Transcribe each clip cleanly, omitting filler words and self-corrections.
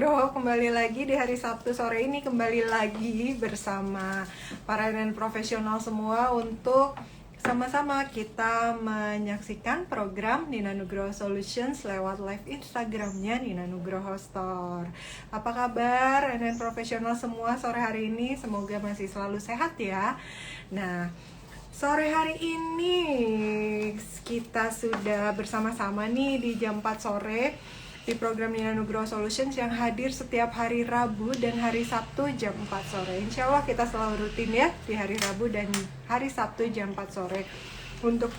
Nugro, kembali lagi di hari Sabtu sore ini, kembali lagi bersama para dan profesional semua untuk sama-sama kita menyaksikan program Nina Nugroho Solutions lewat live Instagramnya Nina Nugroho Store. Apa kabar dan profesional semua sore hari ini? Semoga masih selalu sehat ya. Nah, sore hari ini kita sudah bersama-sama nih di jam 4 sore di program Nina Nugroho Solutions yang hadir setiap hari Rabu dan hari Sabtu jam 4 sore. Insya Allah kita selalu rutin ya di hari Rabu dan hari Sabtu jam 4 sore untuk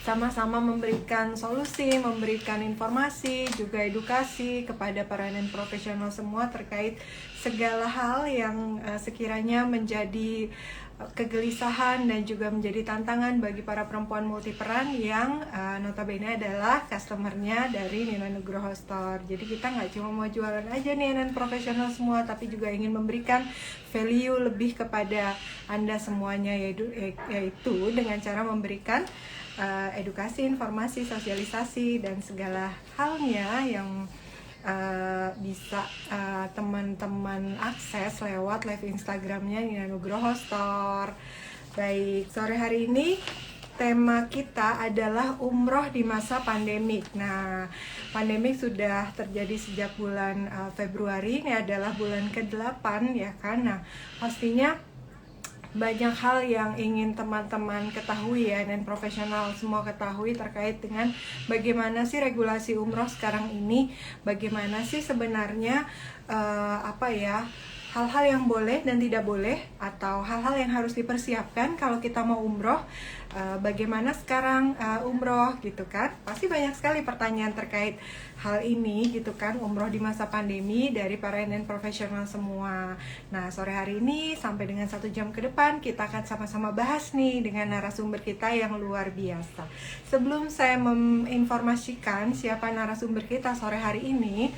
sama-sama memberikan solusi, memberikan informasi, juga edukasi kepada para dan profesional semua terkait segala hal yang sekiranya menjadi kegelisahan dan juga menjadi tantangan bagi para perempuan multiperan yang notabene adalah customernya dari Nina Nugroho Store. Jadi kita nggak cuma mau jualan aja nih dan profesional semua, tapi juga ingin memberikan value lebih kepada Anda semuanya, yaitu dengan cara memberikan edukasi, informasi, sosialisasi, dan segala halnya yang bisa teman-teman akses lewat live Instagramnya Nina Nugroho Store. Baik, sore hari ini tema kita adalah umroh di masa pandemik. Nah, pandemik sudah terjadi sejak bulan Februari, ini adalah bulan ke-8 ya kan. Nah, pastinya banyak hal yang ingin teman-teman ketahui ya dan profesional semua ketahui terkait dengan bagaimana sih regulasi umroh sekarang ini, bagaimana sih sebenarnya hal-hal yang boleh dan tidak boleh atau hal-hal yang harus dipersiapkan kalau kita mau umroh, bagaimana sekarang umroh gitu kan. Pasti banyak sekali pertanyaan terkait hal ini gitu kan, umroh di masa pandemi dari para dan profesional semua. Nah, sore hari ini sampai dengan 1 jam ke depan kita akan sama-sama bahas nih dengan narasumber kita yang luar biasa. Sebelum saya menginformasikan siapa narasumber kita sore hari ini,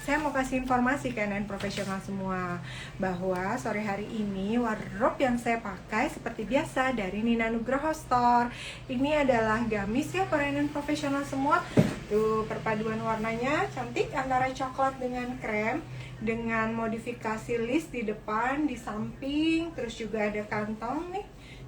saya mau kasih informasi ke dan profesional semua bahwa sore hari ini wardrobe yang saya pakai seperti biasa dari Nina Nugroho Store. Ini adalah gamis ya para dan profesional semua. Tuh perpaduan warnanya cantik antara coklat dengan krem dengan modifikasi list di depan, di samping, terus juga ada kantong nih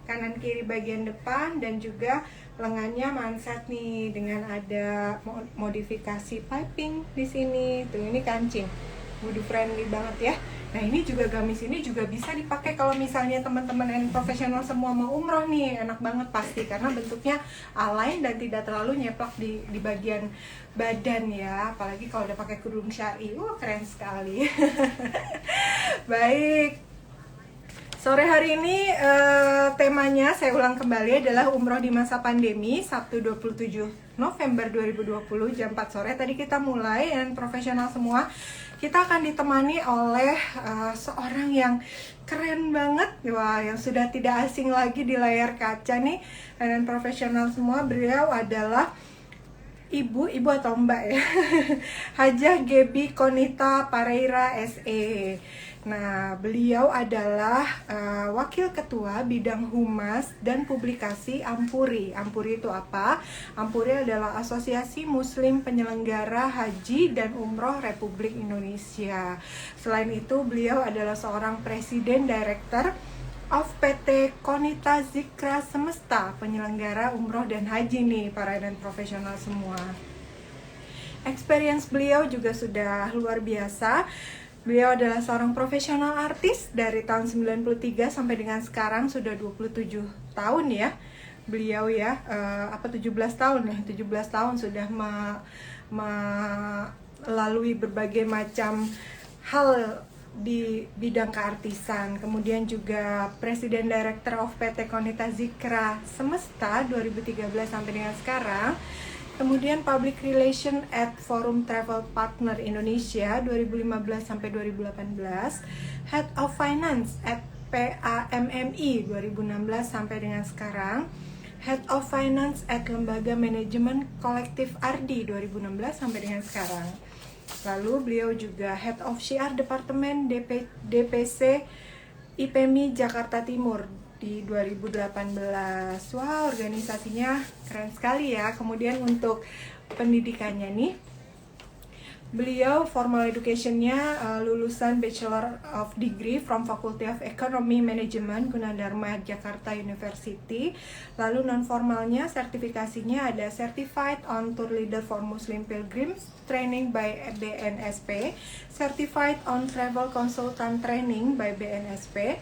kanan kiri bagian depan dan juga lengannya manset nih dengan ada modifikasi piping di sini. Tuh ini kancing, body friendly banget ya. Nah ini juga gamis ini juga bisa dipakai kalau misalnya teman-teman yang profesional semua mau umroh nih, enak banget pasti karena bentuknya align dan tidak terlalu nyeplak di bagian badan ya. Apalagi kalau udah pakai kerudung syari, keren sekali. Baik. Sore hari ini temanya saya ulang kembali adalah umroh di masa pandemi, Sabtu 27 November 2020 jam 4 sore. Tadi kita mulai dan profesional semua kita akan ditemani oleh seorang yang keren banget, wah, yang sudah tidak asing lagi di layar kaca nih dan profesional semua. Beliau adalah ibu atau mbak ya Hajah Gebi Konita Pareira SE. Nah, beliau adalah wakil ketua bidang humas dan publikasi Ampuri. Ampuri itu apa? Ampuri adalah Asosiasi Muslim Penyelenggara Haji dan Umroh Republik Indonesia. Selain itu, beliau adalah seorang presiden director of PT Konita Zikra Semesta, penyelenggara umroh dan haji nih para dan profesional semua. Experience beliau juga sudah luar biasa. Beliau adalah seorang profesional artis dari tahun 93 sampai dengan sekarang sudah 27 tahun ya. Beliau ya, 17 tahun ya, 17 tahun sudah melalui berbagai macam hal di bidang keartisan. Kemudian juga Presiden Director of PT Konita Zikra Semesta 2013 sampai dengan sekarang. Kemudian Public Relation at Forum Travel Partner Indonesia 2015 sampai 2018. Head of Finance at PAMMI 2016 sampai dengan sekarang. Head of Finance at Lembaga Manajemen Kolektif Ardi 2016 sampai dengan sekarang. Lalu beliau juga Head of Syiar Departemen DPC IPMI Jakarta Timur di 2018. Wah, organisasinya keren sekali ya. Kemudian untuk pendidikannya nih, Beliau formal education-nya lulusan Bachelor of Degree from Faculty of Economy Management Gunadarma Jakarta University. Lalu non formalnya sertifikasinya ada Certified on Tour Leader for Muslim Pilgrims Training by BNSP, Certified on Travel Consultant Training by BNSP,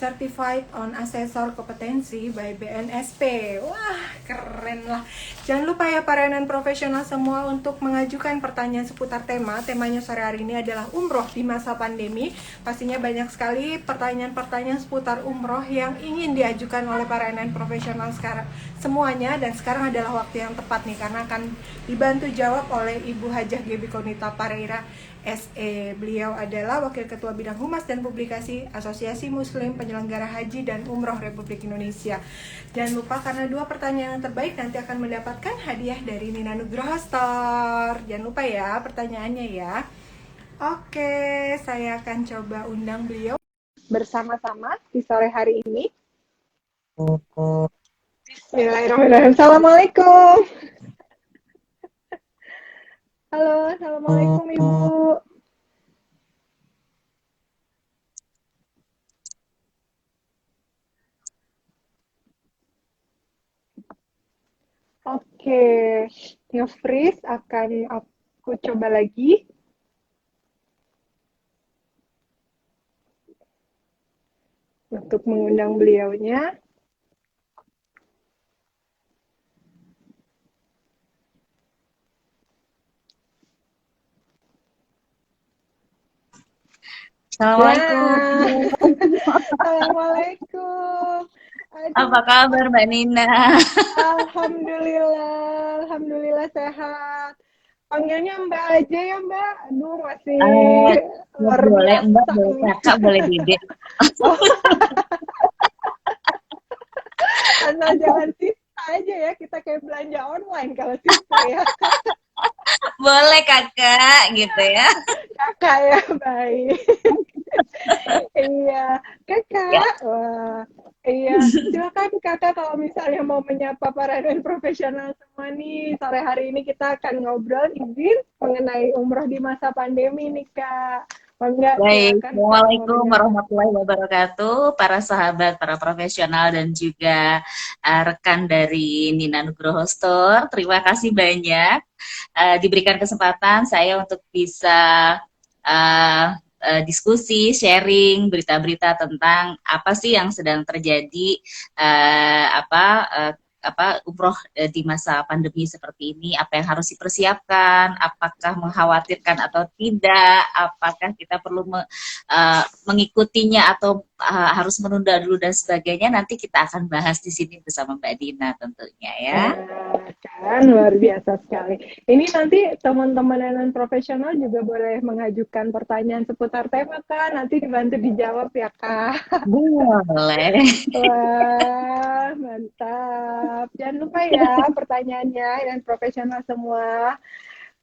Certified on Assessor Kompetensi by BNSP. Wah, keren lah. Jangan lupa ya para non profesional semua untuk mengajukan pertanyaan seputar tema. Temanya sore hari ini adalah umroh di masa pandemi. Pastinya banyak sekali pertanyaan-pertanyaan seputar umroh yang ingin diajukan oleh para non profesional sekarang semuanya, dan sekarang adalah waktu yang tepat nih karena akan dibantu jawab oleh Ibu Hajah Gebi Konita Pareira SE. Beliau adalah Wakil Ketua Bidang Humas dan Publikasi Asosiasi Muslim Penyelenggara Haji dan Umroh Republik Indonesia. Jangan lupa karena 2 pertanyaan yang terbaik nanti akan mendapatkan hadiah dari Nina Nugroho Store. Jangan lupa ya pertanyaannya ya. Oke, saya akan coba undang beliau bersama-sama di sore hari ini. Bismillahirrahmanirrahim. Assalamualaikum. Halo, assalamualaikum Ibu. Oke, nge-freeze akan aku coba lagi. Untuk mengundang beliaunya. Assalamualaikum. Assalamualaikum. Aduh. Apa kabar Mbak Nina? Alhamdulillah sehat. Panggilnya Mbak aja ya Mbak. Aduh masih luar Boleh biasa. Mbak, boleh Kakak, boleh Dedek. Asal jangan sista aja ya, kita kayak belanja online kalau sista ya. Boleh Kakak, gitu ya. Kakak ya, baik. Iya, Kakak. Ya. Wah, iya, silakan Kakak kalau misalnya mau menyapa para dan profesional semua nih. Sore hari ini kita akan ngobrol izin mengenai umroh di masa pandemi nih, Kak. Enggak, Baik, silakan Assalamualaikum warahmatullahi wabarakatuh, para sahabat, para profesional, dan juga rekan dari Nina Nugroho Store. Terima kasih banyak diberikan kesempatan saya untuk bisa uh, diskusi, sharing berita-berita tentang apa sih yang sedang terjadi, umroh di masa pandemi seperti ini, apa yang harus dipersiapkan, apakah mengkhawatirkan atau tidak, apakah kita perlu mengikutinya atau harus menunda dulu dan sebagainya. Nanti kita akan bahas di sini bersama Mbak Dina tentunya ya. Kan luar biasa sekali. Ini nanti teman-teman non profesional juga boleh mengajukan pertanyaan seputar tema kan, nanti dibantu dijawab ya Kak. Boleh. Wah, mantap. Jangan lupa ya pertanyaannya dan profesional semua.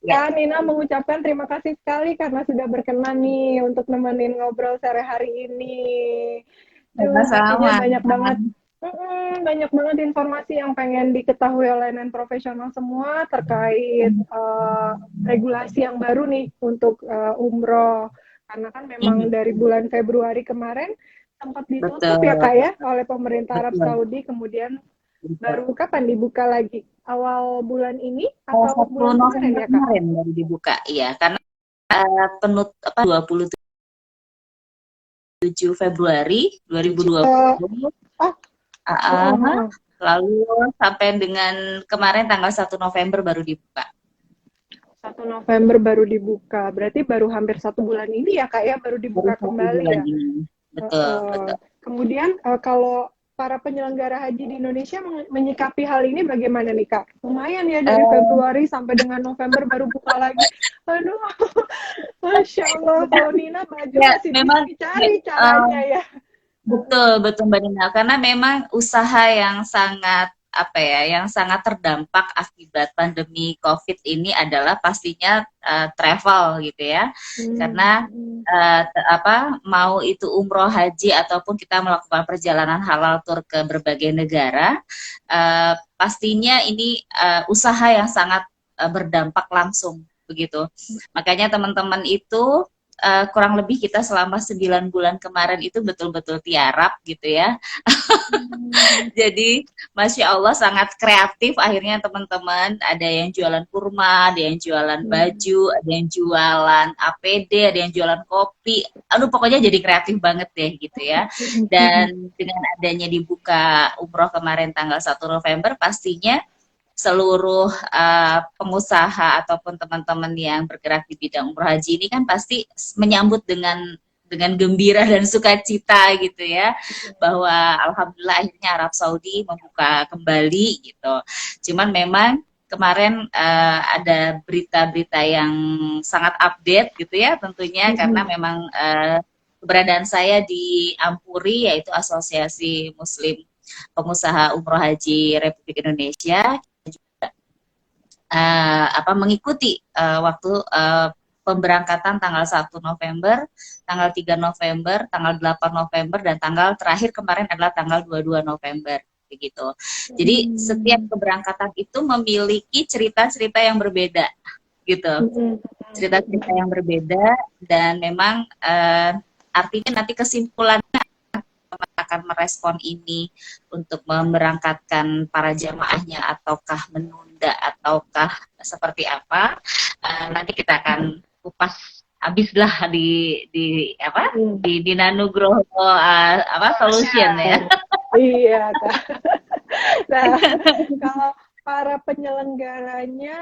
Ya. Kak Nina mengucapkan terima kasih sekali karena sudah berkenan nih untuk nemenin ngobrol sore hari ini. Pastinya Sama-sama. banyak banget informasi yang pengen diketahui oleh non-profesional semua terkait regulasi yang baru nih untuk umroh. Karena kan memang dari bulan Februari kemarin sempat ditutup ya Kak ya oleh pemerintah Arab Saudi, kemudian baru kapan dibuka lagi? Awal bulan ini atau bulan kemarin ya Kak? Kemarin baru dibuka, iya. Karena 27 Februari 2020. Lalu sampai dengan kemarin tanggal 1 November baru dibuka. 1 November baru dibuka. Berarti baru hampir 1 bulan ini ya Kak ya baru dibuka kembali ya. Betul. Kemudian kalau para penyelenggara haji di Indonesia menyikapi hal ini bagaimana nih Kak? Lumayan ya dari Februari sampai dengan November baru buka lagi. Aduh, Masya Allah, kalau Nina baju masih memang dicari caranya ya. Betul Mbak Nina. Karena memang usaha yang sangat yang sangat terdampak akibat pandemi COVID ini adalah pastinya travel gitu ya. Karena mau itu umroh, haji ataupun kita melakukan perjalanan halal tur ke berbagai negara, pastinya ini usaha yang sangat berdampak langsung begitu. Makanya teman-teman itu kurang lebih kita selama 9 bulan kemarin itu betul-betul tiarap gitu ya. Jadi, Masya Allah sangat kreatif akhirnya teman-teman. Ada yang jualan kurma, ada yang jualan baju, ada yang jualan APD, ada yang jualan kopi. Aduh, pokoknya jadi kreatif banget deh gitu ya. Dan dengan adanya dibuka umroh kemarin tanggal 1 November, pastinya seluruh pengusaha ataupun teman-teman yang bergerak di bidang umroh haji ini kan pasti menyambut dengan gembira dan sukacita gitu ya, bahwa alhamdulillah akhirnya Arab Saudi membuka kembali gitu. Cuman memang kemarin ada berita-berita yang sangat update gitu ya tentunya, karena memang keberadaan saya di Ampuri, yaitu Asosiasi Muslim Pengusaha Umroh Haji Republik Indonesia, mengikuti waktu pemberangkatan tanggal 1 November, tanggal 3 November, tanggal 8 November, dan tanggal terakhir kemarin adalah tanggal 22 November begitu. Jadi setiap keberangkatan itu memiliki cerita-cerita yang berbeda gitu. Cerita-cerita yang berbeda, dan memang artinya nanti kesimpulannya akan merespon ini untuk memberangkatkan para jamaahnya ataukah menunda ataukah seperti apa, nanti kita akan kupas habislah di Nanugroho solution ya. Iya Kak. Nah, kalau para penyelenggaranya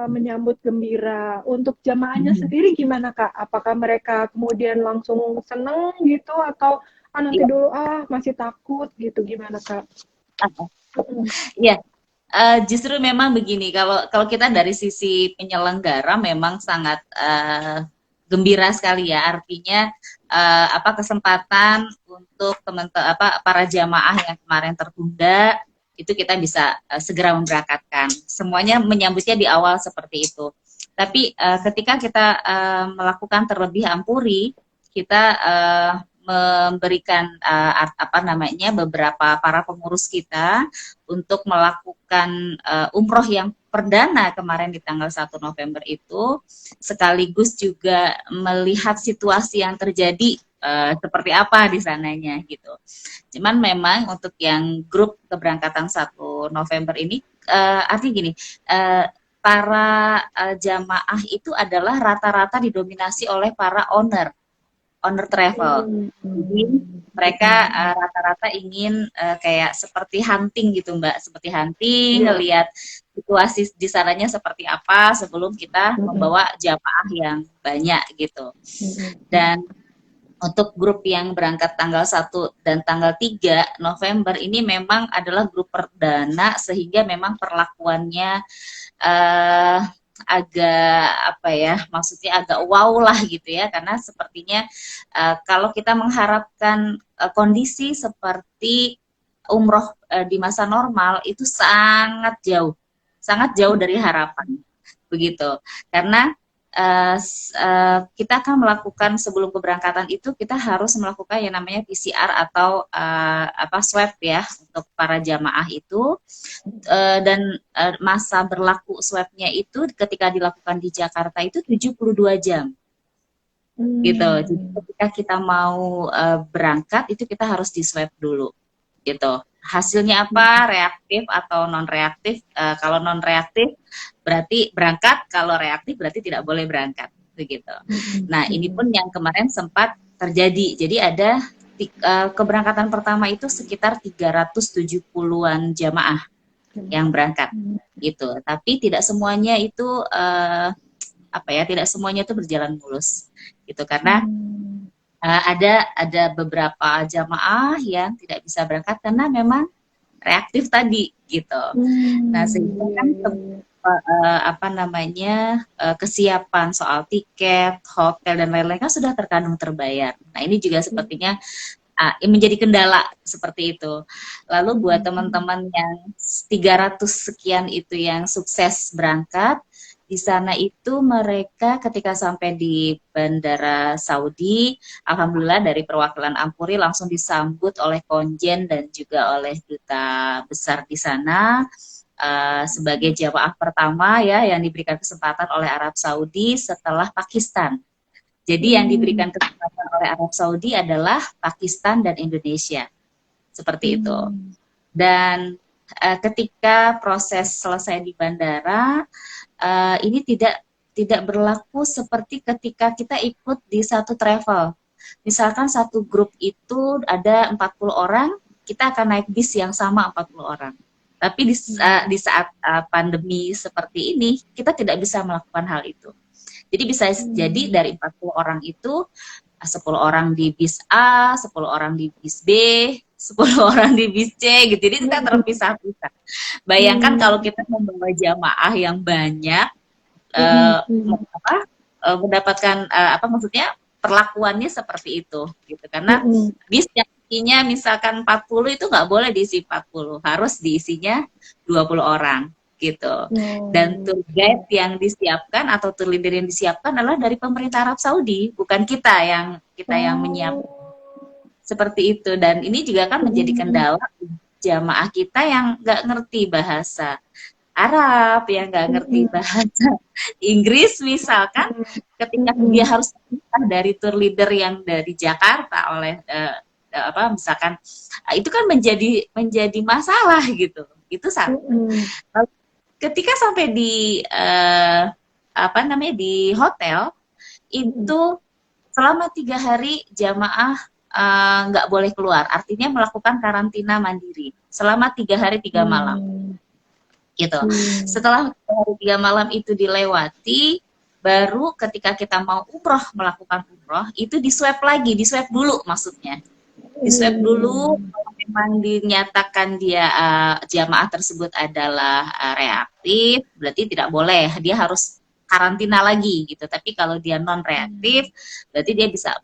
menyambut gembira, untuk jamaahnya sendiri gimana Kak? Apakah mereka kemudian langsung seneng gitu, atau nanti dulu masih takut gitu, gimana Kak? Iya, justru memang begini, kalau kita dari sisi penyelenggara memang sangat gembira sekali ya, artinya kesempatan untuk para jamaah yang kemarin tertunda itu kita bisa segera memberangkatkan. Semuanya menyambutnya di awal seperti itu. Tapi ketika kita melakukan terlebih Ampuri, kita memberikan beberapa para pengurus kita untuk melakukan umroh yang perdana kemarin di tanggal 1 November itu, sekaligus juga melihat situasi yang terjadi seperti apa di sananya gitu. Cuman memang untuk yang grup keberangkatan 1 November ini artinya gini, para jamaah itu adalah rata-rata didominasi oleh para owner travel. Jadi mereka rata-rata ingin kayak seperti hunting gitu Mbak, seperti hunting, ngelihat situasi di sananya seperti apa sebelum kita membawa jamaah yang banyak gitu. Dan untuk grup yang berangkat tanggal 1 dan tanggal 3 November ini memang adalah grup perdana, sehingga memang perlakuannya agak maksudnya agak wow lah gitu ya, karena sepertinya kalau kita mengharapkan kondisi seperti umroh di masa normal itu sangat jauh dari harapan begitu, karena kita akan melakukan sebelum keberangkatan itu kita harus melakukan yang namanya PCR atau swab ya untuk para jamaah itu, dan masa berlaku swabnya itu ketika dilakukan di Jakarta itu 72 jam gitu. Jadi ketika kita mau berangkat itu kita harus di swab dulu gitu. Hasilnya apa, reaktif atau non reaktif? Kalau non reaktif berarti berangkat, kalau reaktif berarti tidak boleh berangkat begitu. Nah, ini pun yang kemarin sempat terjadi. Jadi ada keberangkatan pertama itu sekitar 370-an jamaah yang berangkat gitu. Tapi tidak semuanya itu tidak semuanya itu berjalan mulus gitu, karena ada beberapa jamaah yang tidak bisa berangkat karena memang reaktif tadi gitu. Nah, sehingga kan kesiapan soal tiket, hotel dan lain-lain kan sudah terkadang terbayar. Nah, ini juga sepertinya menjadi kendala seperti itu. Lalu buat teman-teman yang 300 sekian itu yang sukses berangkat, di sana itu mereka ketika sampai di Bandara Saudi, alhamdulillah dari perwakilan Ampuri langsung disambut oleh konjen dan juga oleh duta besar di sana. sebagai jamaah pertama ya yang diberikan kesempatan oleh Arab Saudi setelah Pakistan. Jadi yang diberikan kesempatan oleh Arab Saudi adalah Pakistan dan Indonesia. Seperti itu. Dan ketika proses selesai di bandara, ini tidak berlaku seperti ketika kita ikut di satu travel. Misalkan satu grup itu ada 40 orang, kita akan naik bis yang sama 40 orang. Tapi di saat pandemi seperti ini, kita tidak bisa melakukan hal itu. Jadi bisa jadi dari 40 orang itu 10 orang di bis A, 10 orang di bis B, 10 orang di bis C gitu. Jadi kita terpisah-pisah. Bayangkan kalau kita membawa jamaah yang banyak, mendapatkan apa maksudnya perlakuannya seperti itu gitu, karena bis yang isinya misalkan 40 itu nggak boleh diisi 40, harus diisinya 20 orang gitu. Dan tour guide yang disiapkan atau tour leader yang disiapkan adalah dari pemerintah Arab Saudi, bukan kita yang menyiapkan seperti itu. Dan ini juga kan menjadi kendala jamaah kita yang nggak ngerti bahasa Arab, yang nggak ngerti bahasa Inggris misalkan, ketika dia harus dari tour leader yang dari Jakarta oleh misalkan itu kan menjadi masalah gitu. Itu satu. Ketika sampai di di hotel itu selama 3 hari jamaah nggak boleh keluar, artinya melakukan karantina mandiri selama 3 hari 3 malam. Gitu. Setelah 3 hari 3 malam itu dilewati, baru ketika kita mau melakukan umroh itu di swab dulu maksudnya. Di swab dulu, kalau memang dinyatakan dia jamaah tersebut adalah reaktif, berarti tidak boleh, dia harus karantina lagi gitu. Tapi kalau dia non reaktif, berarti dia bisa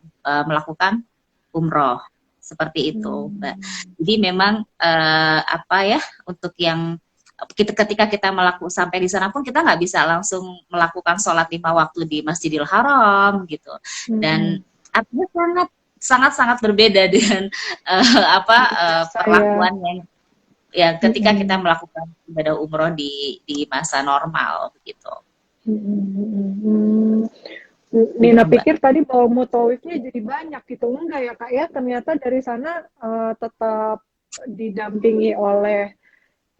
melakukan umroh. Seperti itu, Mbak. Jadi memang untuk yang ketika kita sampai di sana pun kita nggak bisa langsung melakukan sholat 5 waktu di Masjidil Haram gitu, dan artinya sangat berbeda dengan perlakuan yang ketika kita melakukan ibadah umroh di masa normal begitu. Nina pikir tadi bahwa mutawifnya jadi banyak gitu, enggak ya Kak ya, ternyata dari sana tetap didampingi oleh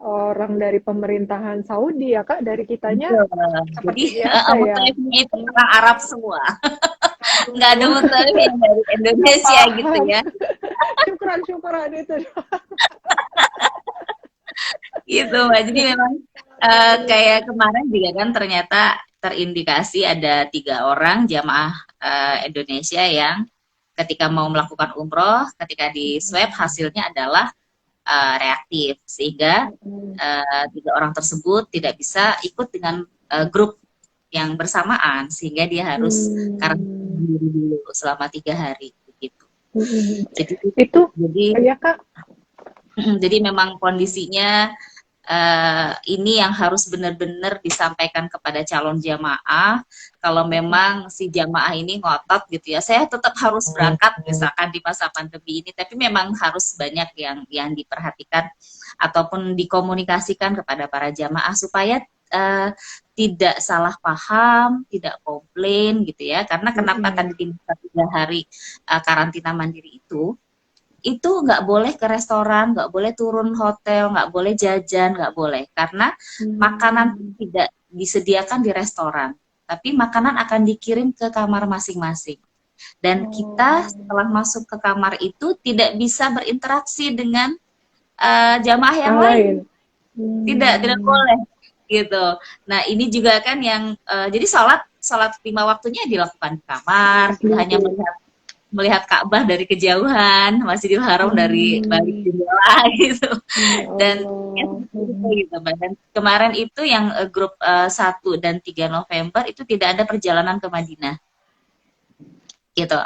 orang dari pemerintahan Saudi ya Kak, dari kitanya seperti biasa ya. Mutawifnya itu orang Arab semua. Nggak ada mutawif yang dari Indonesia gitu ya. Syukuran itu. Gitu Mbak. Jadi memang kayak kemarin juga kan ternyata terindikasi ada 3 orang jamaah Indonesia yang ketika mau melakukan umroh, ketika di swab hasilnya adalah reaktif, sehingga 3 orang tersebut tidak bisa ikut dengan grup yang bersamaan, sehingga dia harus karantina dulu selama 3 hari begitu. Jadi memang kondisinya ini yang harus benar-benar disampaikan kepada calon jamaah. Kalau memang si jamaah ini ngotot gitu ya, saya tetap harus berangkat misalkan di masa pandemi ini, tapi memang harus banyak yang diperhatikan ataupun dikomunikasikan kepada para jamaah supaya tidak salah paham, tidak komplain gitu ya. Karena kenapa tadi di 3 hari karantina mandiri itu nggak boleh ke restoran, nggak boleh turun hotel, nggak boleh jajan, nggak boleh. Karena makanan tidak disediakan di restoran, tapi makanan akan dikirim ke kamar masing-masing. Dan kita setelah masuk ke kamar itu tidak bisa berinteraksi dengan jamaah yang lain. Tidak boleh gitu. Nah ini juga kan yang jadi sholat 5 waktunya dilakukan di kamar, hanya melihat Ka'bah dari kejauhan, Masjidil Haram dari balik jendela gitu. Dan kemarin itu yang grup 1 dan 3 November itu tidak ada perjalanan ke Madinah. Gitu.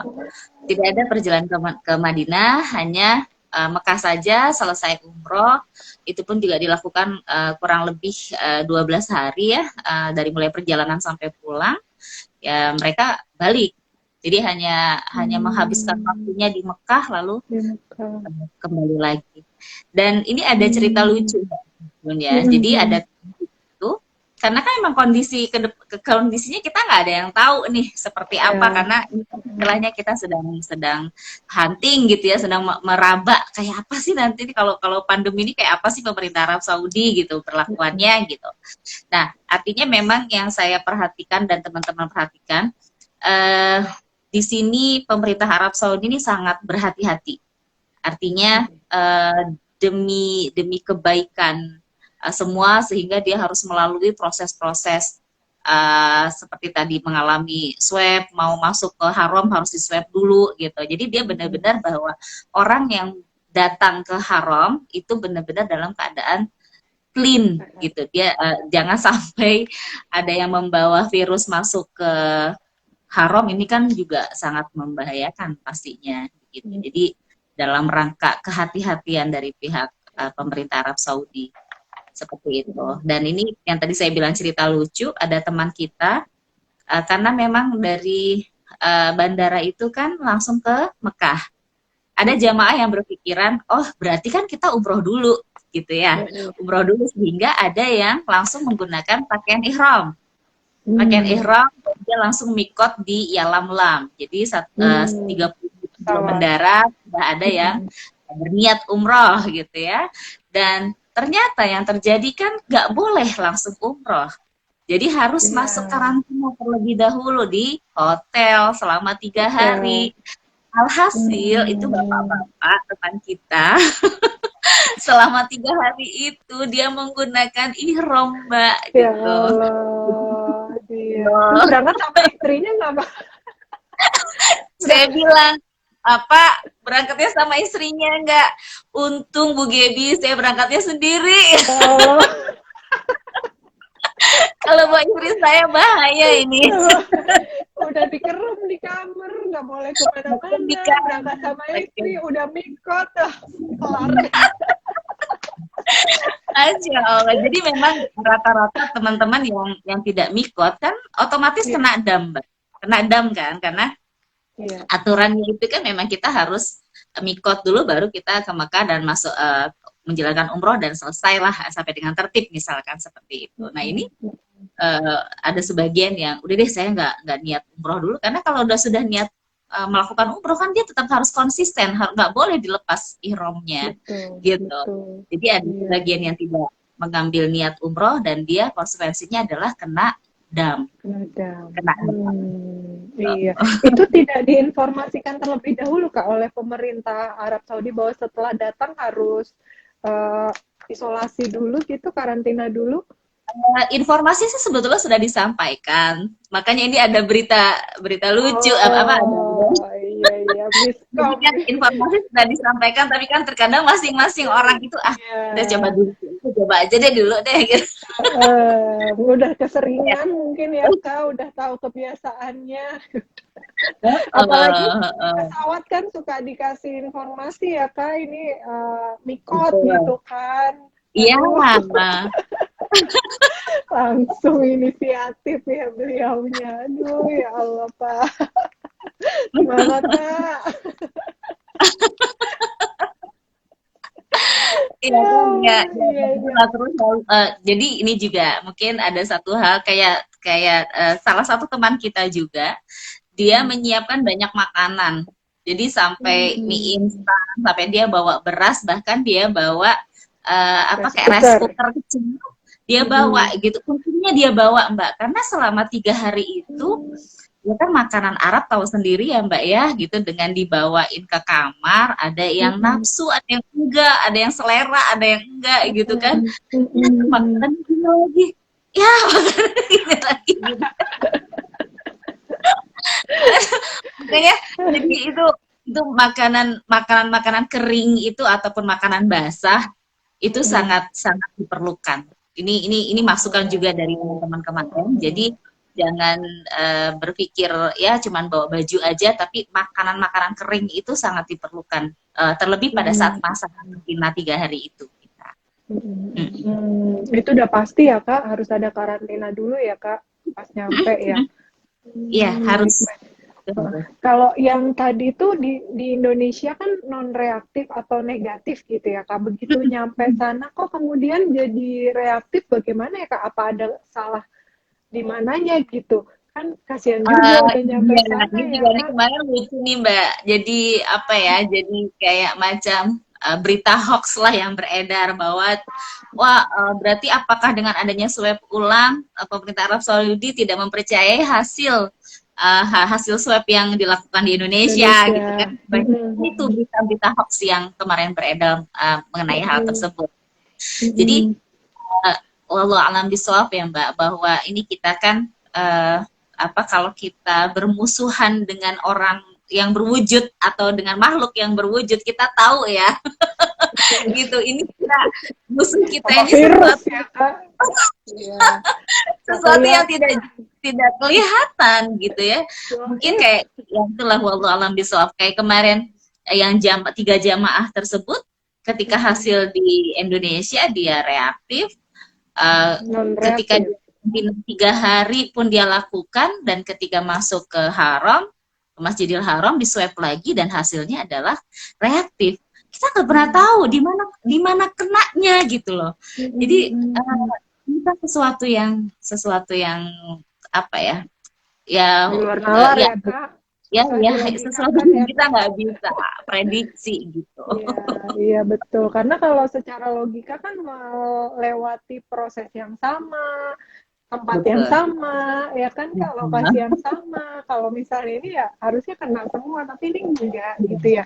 Tidak ada perjalanan ke Madinah, hanya Mekah saja. Selesai umroh itu pun juga dilakukan kurang lebih 12 hari ya, dari mulai perjalanan sampai pulang. Ya mereka balik. Jadi hanya menghabiskan waktunya di Mekah lalu kembali lagi. Dan ini ada cerita lucu. sebetulnya. Jadi ada itu karena kan memang kondisinya kita nggak ada yang tahu nih seperti apa, Ya. karena ini kan istilahnya kita sedang hunting gitu ya, sedang meraba kayak apa sih nanti nih kalau kalau pandemi ini kayak apa sih pemerintah Arab Saudi gitu perlakuannya gitu. Nah, artinya memang yang saya perhatikan dan teman-teman perhatikan, eh, di sini pemerintah Arab Saudi ini sangat berhati-hati. Artinya demi demi kebaikan semua, sehingga dia harus melalui proses-proses seperti tadi mengalami swab, mau masuk ke haram harus di swab dulu gitu. Jadi dia benar-benar bahwa orang yang datang ke haram itu benar-benar dalam keadaan clean gitu. Dia jangan sampai ada yang membawa virus masuk ke haram, ini kan juga sangat membahayakan pastinya gitu. Jadi dalam rangka kehati-hatian dari pihak pemerintah Arab Saudi seperti itu. Dan ini yang tadi saya bilang cerita lucu, ada teman kita karena memang dari bandara itu kan langsung ke Mekah. Ada jamaah yang berpikiran, oh berarti kan kita umroh dulu gitu ya, umroh dulu, sehingga ada yang langsung menggunakan pakaian ihram. Pakaian ihram, dia langsung mikot di Yalam Lam. Jadi 30 bendara sudah ada yang berniat umroh gitu ya. Dan ternyata yang terjadi kan nggak boleh langsung umroh. Jadi harus masuk karantina terlebih dahulu di hotel selama 3 hari. Alhasil itu bapak-bapak teman kita selama 3 hari itu dia menggunakan ihram, Mbak, Ya gitu. Allah, dia berangkat sama istrinya nggak, Mbak? Saya bilang, apa berangkatnya sama istrinya enggak? Untung Bu Gebi saya berangkatnya sendiri. Oh. Kalau buat istri saya bahaya ini. Udah dikerem di kamar, nggak boleh kemana-mana, berangkat sama istri, udah mikot, kelar. Aja Allah. Jadi memang rata-rata teman-teman yang tidak mikot kan otomatis kena dam, Mbak. Kena dam kan, karena aturannya itu kan memang kita harus mikot dulu baru kita ke Mekah dan masuk menjalankan umroh dan selesailah sampai dengan tertib misalkan seperti itu. Nah ini ada sebagian yang udah deh saya nggak niat umroh dulu, karena kalau sudah niat melakukan umroh kan dia tetap harus konsisten, nggak boleh dilepas ihramnya gitu. Betul. Jadi ada sebagian yang tidak mengambil niat umroh dan dia konsekuensinya adalah kena dam. Kena dam. Iya, itu tidak diinformasikan terlebih dahulu Kak oleh pemerintah Arab Saudi bahwa setelah datang harus isolasi dulu gitu, karantina dulu. Informasi sih sebetulnya sudah disampaikan, makanya ini ada berita lucu apa iya kan informasi sudah disampaikan, tapi kan terkadang masing-masing orang itu udah coba aja deh dulu deh gitu. Udah keseringan mungkin ya Kak, udah tahu kebiasaannya. Apalagi pesawat kan suka dikasih informasi ya Kak, ini mikot gitu kan. Iya. Langsung inisiatif ya beliaunya. Aduh ya Allah Pak. Semangat Pak. Iya. Terus jadi ini juga mungkin ada satu hal kayak salah satu teman kita juga, dia menyiapkan banyak makanan. Jadi sampai mie instan, sampai dia bawa beras, bahkan dia bawa kayak rice cooker kecil. Dia bawa gitu, kuncinya dia bawa Mbak, karena selama 3 hari itu ya kan makanan Arab tahu sendiri ya Mbak ya, gitu, dengan dibawain ke kamar, ada yang nafsu, ada yang enggak, ada yang selera, ada yang enggak gitu kan. Makanan gini lagi, ya makanan gini lagi. Makanya jadi itu makanan kering itu ataupun makanan basah itu sangat diperlukan. Ini masukan juga dari teman-teman kemarin. Jadi jangan berpikir ya cuman bawa baju aja, tapi makanan-makanan kering itu sangat diperlukan. Terlebih pada saat masa karantina 3 hari itu. Itu udah pasti ya Kak, harus ada karantina dulu ya Kak, pas nyampe ya. Iya, harus. Kalau yang tadi tuh di Indonesia kan non reaktif atau negatif gitu ya Kak. Begitu nyampe sana kok kemudian jadi reaktif bagaimana ya Kak? Apa ada salah di mananya gitu? Kan kasihan juga udah nyampe Iya, sana ini ya juga nih Kak. kemarin lucu nih Mbak. Jadi apa ya? Jadi kayak macam berita hoax lah yang beredar bahwa wah berarti apakah dengan adanya swab ulang pemerintah Arab Saudi tidak mempercayai hasil hasil swab yang dilakukan di Indonesia gitu kan? Indonesia. Banyak itu berita-berita hoax yang kemarin beredar mengenai hal tersebut. Jadi wallahu alam bisawab ya Mbak, bahwa ini kita kan apa kalau kita bermusuhan dengan orang yang berwujud atau dengan makhluk yang berwujud, kita tahu ya gitu, ini kita musuh kita Sama ini virus sesuatu ya Kak. Iya. Gak sesuatu yang tidak kelihatan. tidak kelihatan gitu ya, mungkin Goib. kayak yang itulah wallahu alam bisawab, kayak kemarin yang tiga jamaah tersebut ketika hasil di Indonesia dia reaktif. Non Ketika reaktif. 3 hari pun dia lakukan, dan ketika masuk ke haram, ke Masjidil Haram, di swab lagi dan hasilnya adalah reaktif. Kita nggak pernah tahu di mana kenanya gitu loh. Jadi ini kan sesuatu yang apa ya, ya Di luar nalar ya ya Kak. ya Susah ya sesuatu dilogikakan yang ya kita Kak. nggak bisa prediksi gitu. Iya, iya betul. Karena kalau secara logika kan melewati proses yang sama, tempat yang Betul. sama, ya kan Kak, lokasi yang sama. Kalau misalnya ini ya harusnya kena semua, tapi ini enggak gitu ya.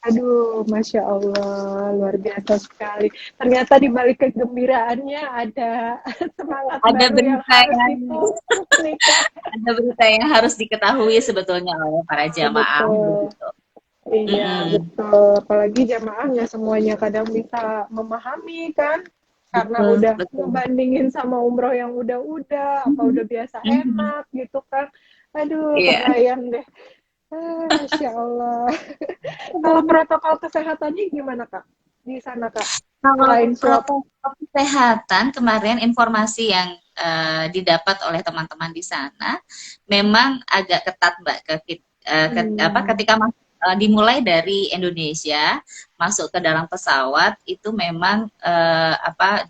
Aduh, Masya Allah, luar biasa sekali. Ternyata di balik kegembiraannya ada semangat Ada baru yang berita harus yang dipupuk nih Kak. ada berita yang harus diketahui sebetulnya oleh para jamaah Betul. begitu. Iya, Mm-mm. betul. Apalagi jamaahnya semuanya kadang bisa memahami kan, karena Betul, udah betul. ngebandingin sama umroh yang udah-udah, apa Mhm. udah biasa Mhm. enak gitu kan. Aduh, Iya. kebayang deh. Masya Allah. Kalau protokol kesehatannya gimana Kak? Di sana Kak? Kalau Selain swab. protokol kesehatan kemarin informasi yang didapat oleh teman-teman di sana memang agak ketat Mbak, Hmm. ketika dimulai dari Indonesia masuk ke dalam pesawat itu memang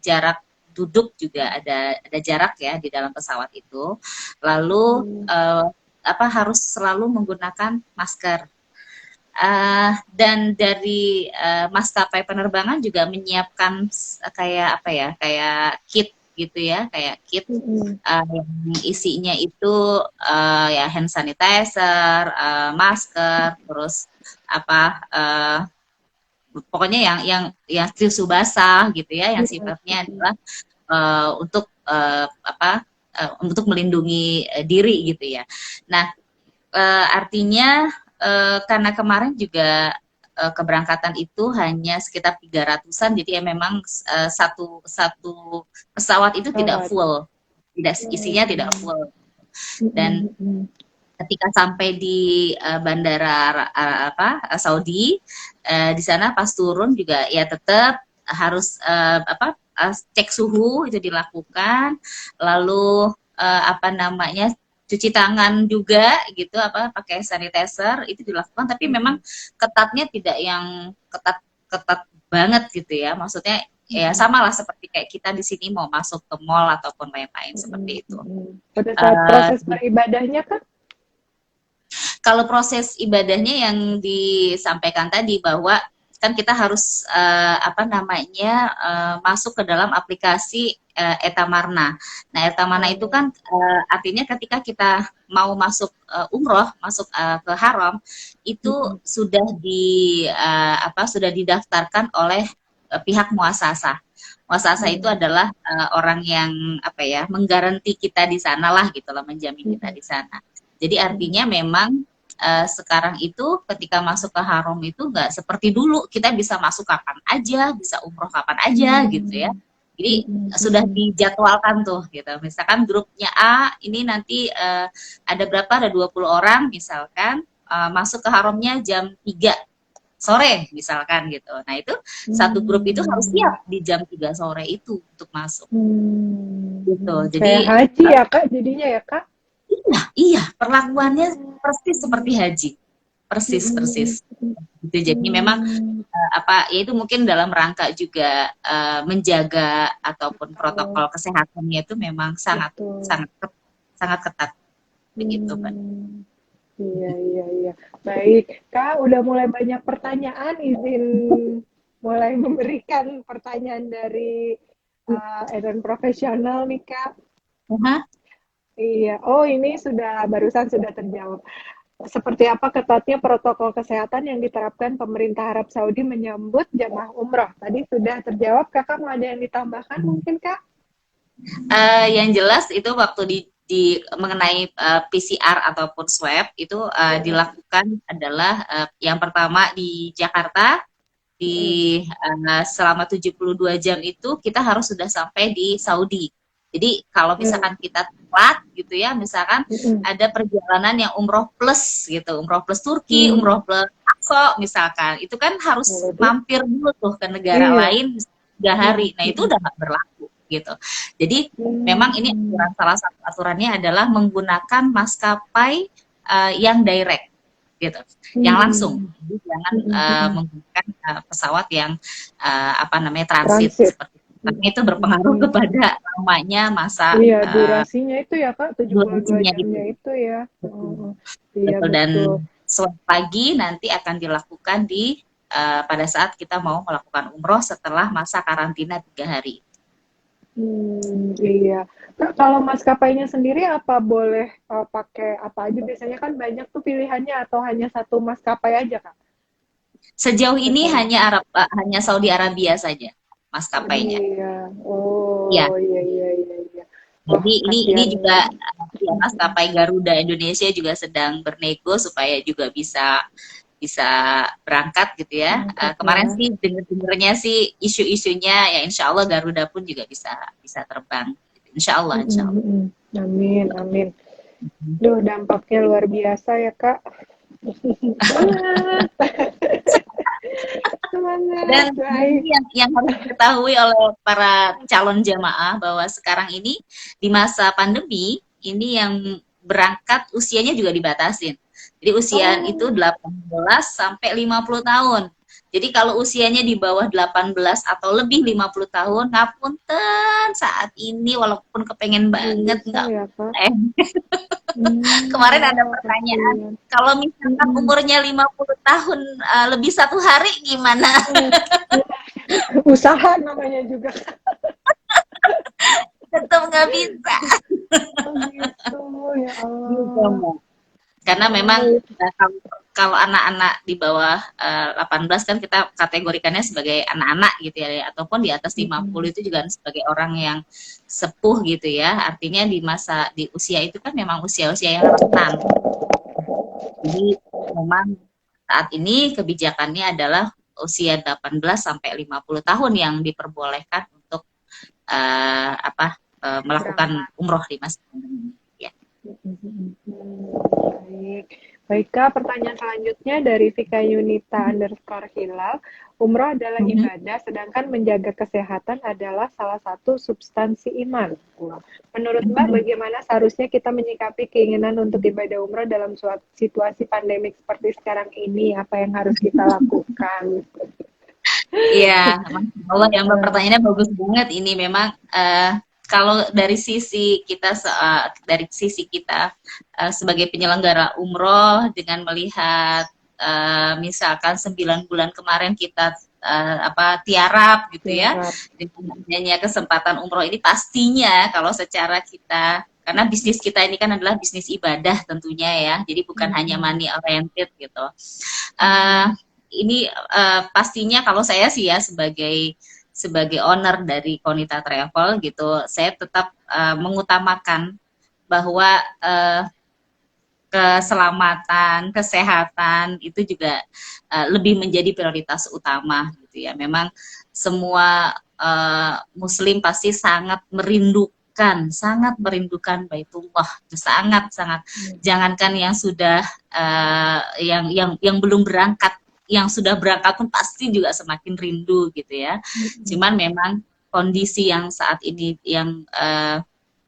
jarak duduk juga ada jarak ya di dalam pesawat itu, lalu Hmm. harus selalu menggunakan masker. Dan dari maskapai penerbangan juga menyiapkan kayak apa ya, kayak kit gitu ya, kayak kit Hmm. yang isinya itu ya hand sanitizer, masker, terus apa pokoknya yang tisu basah gitu ya, yang sifatnya adalah untuk melindungi diri gitu ya. Nah, artinya karena kemarin juga keberangkatan itu hanya sekitar 300-an, jadi ya memang satu satu pesawat itu tidak Pesawat. full, tidak isinya tidak Hmm. full. Dan Hmm. ketika sampai di bandara Saudi, di sana pas turun juga ya tetap harus cek suhu itu dilakukan, lalu apa namanya, cuci tangan juga gitu, pakai sanitizer itu dilakukan, tapi memang ketatnya tidak yang ketat ketat banget gitu ya, maksudnya ya sama lah seperti kayak kita di sini mau masuk ke mall ataupun lain-lain seperti itu. Pada saat Uh, proses beribadahnya kan. Kalau proses ibadahnya yang disampaikan tadi bahwa kan kita harus masuk ke dalam aplikasi Etamarna. Nah, Etamarna itu kan artinya ketika kita mau masuk umroh, masuk ke haram, itu sudah didaftarkan oleh pihak muasasah. Muasasah itu adalah orang yang menggaranti kita di sana lah gitu loh, menjamin kita di sana. Jadi artinya memang sekarang itu ketika masuk ke haram itu nggak seperti dulu kita bisa masuk kapan aja, bisa umroh kapan aja gitu ya. Jadi sudah dijadwalkan tuh gitu. Misalkan grupnya A ini nanti ada berapa, ada 20 orang misalkan, masuk ke haramnya jam 3 sore misalkan gitu. Nah itu satu grup itu harus siap di jam 3 sore itu untuk masuk gitu. Kayak Jadi haji ya Kak, jadinya ya Kak? Iya, iya, perlakuannya Oh. persis seperti haji, persis persis. Mm-mm. Gitu. Jadi memang Hmm. apa ya itu mungkin dalam rangka juga menjaga ataupun Oh, protokol kesehatannya itu memang sangat betul. sangat sangat ketat begitu kan. Hmm. Iya, iya, iya. Baik, Kak, udah mulai banyak pertanyaan. Izin mulai memberikan pertanyaan dari Eden profesional nih, Kak. Aha. Iya, oh ini barusan sudah terjawab. Seperti apa ketatnya protokol kesehatan yang diterapkan pemerintah Arab Saudi menyambut jamaah umroh? Tadi sudah terjawab, Kakak mau ada yang ditambahkan mungkin, Kak? Yang jelas itu waktu di mengenai PCR ataupun swab itu dilakukan adalah yang pertama di Jakarta Mm-mm. di selama 72 jam itu kita harus sudah sampai di Saudi. Jadi kalau Mm. misalkan kita telat gitu ya, misalkan Mm-mm. ada perjalanan yang umroh plus gitu, umroh plus Turki, Hmm. umroh plus Aqsa misalkan, itu kan harus Waduh. mampir dulu tuh ke negara Iya. lain 3 hari. Mm-mm. Nah itu Mm-mm. udah nggak berlaku gitu. Jadi memang ini Hmm. aturan, salah satu aturannya adalah menggunakan maskapai yang direct gitu, yang langsung. Hmm. Jadi jangan Mm-mm. Mm-mm. menggunakan pesawat yang apa namanya transit Transit. seperti itu. Karena itu berpengaruh Mm-mm. kepada lamanya masa Iya, durasinya itu ya, Kak, 72 durasinya itu. jamnya itu ya. Betul. Oh, iya, Betul. Dan betul. swab pagi nanti akan dilakukan di pada saat kita mau melakukan umroh setelah masa karantina 3 hari. Iya. Kak, kalau maskapainya sendiri apa boleh pakai apa aja? Biasanya kan banyak tuh pilihannya atau hanya satu maskapai aja, Kak? Sejauh ini Pesawat. hanya Saudi Arabia saja maskapainya. Iya. Ya, Oh, iya, iya, iya, iya. Wah, jadi ini kasihan. juga ya, maskapai Garuda Indonesia juga sedang bernego supaya juga bisa bisa berangkat gitu ya. Berangkat ya. Kemarin sih dengar-dengarnya sih isu-isunya ya insya Allah Garuda pun juga bisa bisa terbang. Insya Allah, Mm-mm, insya Allah. mm-mm. Amin, amin. Duh, dampaknya luar biasa ya, Kak. Semangat. Semangat, Dan baik. ini yang harus diketahui oleh para calon jamaah bahwa sekarang ini di masa pandemi ini yang berangkat usianya juga dibatasin. Jadi usia itu Oh, 18 sampai 50 tahun. Jadi kalau usianya di bawah 18 atau lebih 50 tahun, ngapunten saat ini walaupun kepengen belum banget bisa nggak ya, Kak. boleh. Kemarin ada Oh, pertanyaan, kasihan. kalau misalkan Mm-mm. umurnya 50 tahun lebih 1 hari gimana? Mm. Usaha namanya juga. Tetap nggak bisa. Oh, gitu, ya Gitu, Allah. Mbak. Karena memang Oh, kalau kalau anak-anak di bawah 18 kan kita kategorikannya sebagai anak-anak gitu ya, ataupun di atas 50 mm-mm. itu juga sebagai orang yang sepuh gitu ya. Artinya di usia itu kan memang usia-usia yang rentan. Jadi memang saat ini kebijakannya adalah usia 18 sampai 50 tahun yang diperbolehkan untuk melakukan Berangkat. umroh di masa pandemi. Ya. Baik. Baik, Kak, pertanyaan selanjutnya dari Vika Yunita underscore Hilal. Umroh adalah Mhm. ibadah, sedangkan menjaga kesehatan adalah salah satu substansi iman. Wah. Menurut Mbak, bagaimana seharusnya kita menyikapi keinginan untuk ibadah umroh dalam suatu situasi pandemik seperti sekarang ini? Apa yang harus kita lakukan? Iya, Masya Allah yang pertanyaannya bagus banget ini memang kalau dari sisi kita sebagai penyelenggara umroh dengan melihat misalkan 9 bulan kemarin kita tiarap gitu ya Tiarap. dengan adanya kesempatan umroh ini pastinya kalau secara kita karena bisnis kita ini kan adalah bisnis ibadah tentunya ya jadi bukan hanya Mm-mm. money oriented gitu. Eh, Mm-mm. ini pastinya kalau saya sih ya sebagai owner dari Konita Travel gitu, saya tetap mengutamakan bahwa keselamatan, kesehatan itu juga lebih menjadi prioritas utama gitu ya. Memang semua Muslim pasti sangat merindukan Baitullah, sangat sangat. Jangankan yang sudah yang belum berangkat, yang sudah berangkat pun pasti juga semakin rindu gitu ya. Mm-mm. Cuman memang kondisi yang saat ini yang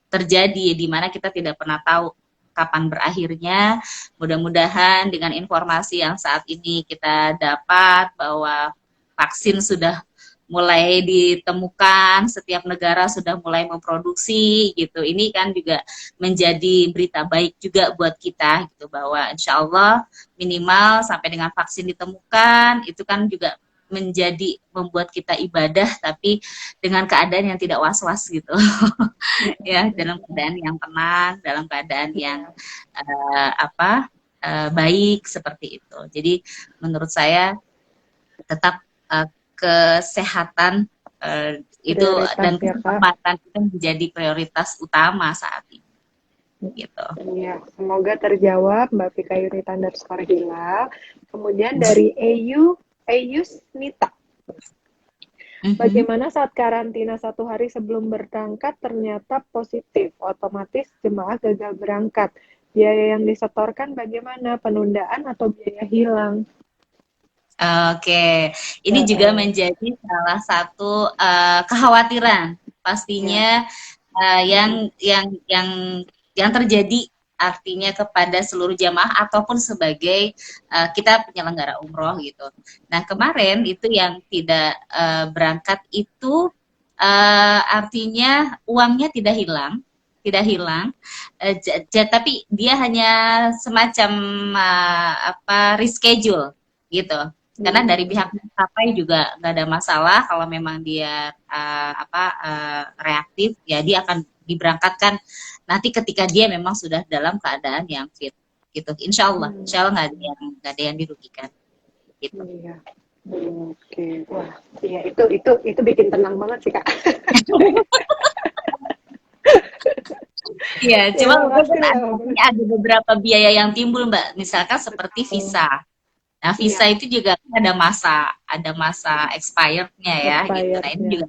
terjadi di mana kita tidak pernah tahu kapan berakhirnya. Mudah-mudahan dengan informasi yang saat ini kita dapat bahwa vaksin sudah mulai ditemukan, setiap negara sudah mulai memproduksi gitu. Ini kan juga menjadi berita baik juga buat kita gitu, bahwa insya Allah minimal sampai dengan vaksin ditemukan itu kan juga menjadi membuat kita ibadah tapi dengan keadaan yang tidak was-was gitu. Ya, dalam keadaan yang tenang, dalam keadaan yang baik seperti itu. Jadi menurut saya tetap kesehatan itu dan keselamatan itu menjadi prioritas utama saat ini. Gitu. Iya, semoga terjawab Mbak Vika Yunita _Hila. Kemudian dari Eyus Nita. Bagaimana saat karantina 1 hari sebelum berangkat ternyata positif, otomatis jemaah gagal berangkat. Biaya yang disetorkan bagaimana? Penundaan atau biaya hilang? Oke, ini juga menjadi salah satu kekhawatiran pastinya yang terjadi, artinya kepada seluruh jamaah ataupun sebagai kita penyelenggara umroh gitu. Nah kemarin itu yang tidak berangkat itu artinya uangnya tidak hilang, tapi dia hanya semacam reschedule gitu. Karena dari pihak maskapai juga nggak ada masalah kalau memang dia reaktif, ya dia akan diberangkatkan nanti ketika dia memang sudah dalam keadaan yang fit gitu. Insya Allah nggak ada yang dirugikan gitu. Iya. Oke, wah, iya itu bikin tenang banget sih Kak. Iya, cuma mungkin ada beberapa biaya yang timbul Mbak, misalkan seperti visa. Nah, visa itu juga ada masa expired-nya ya gitu. Nah, ini juga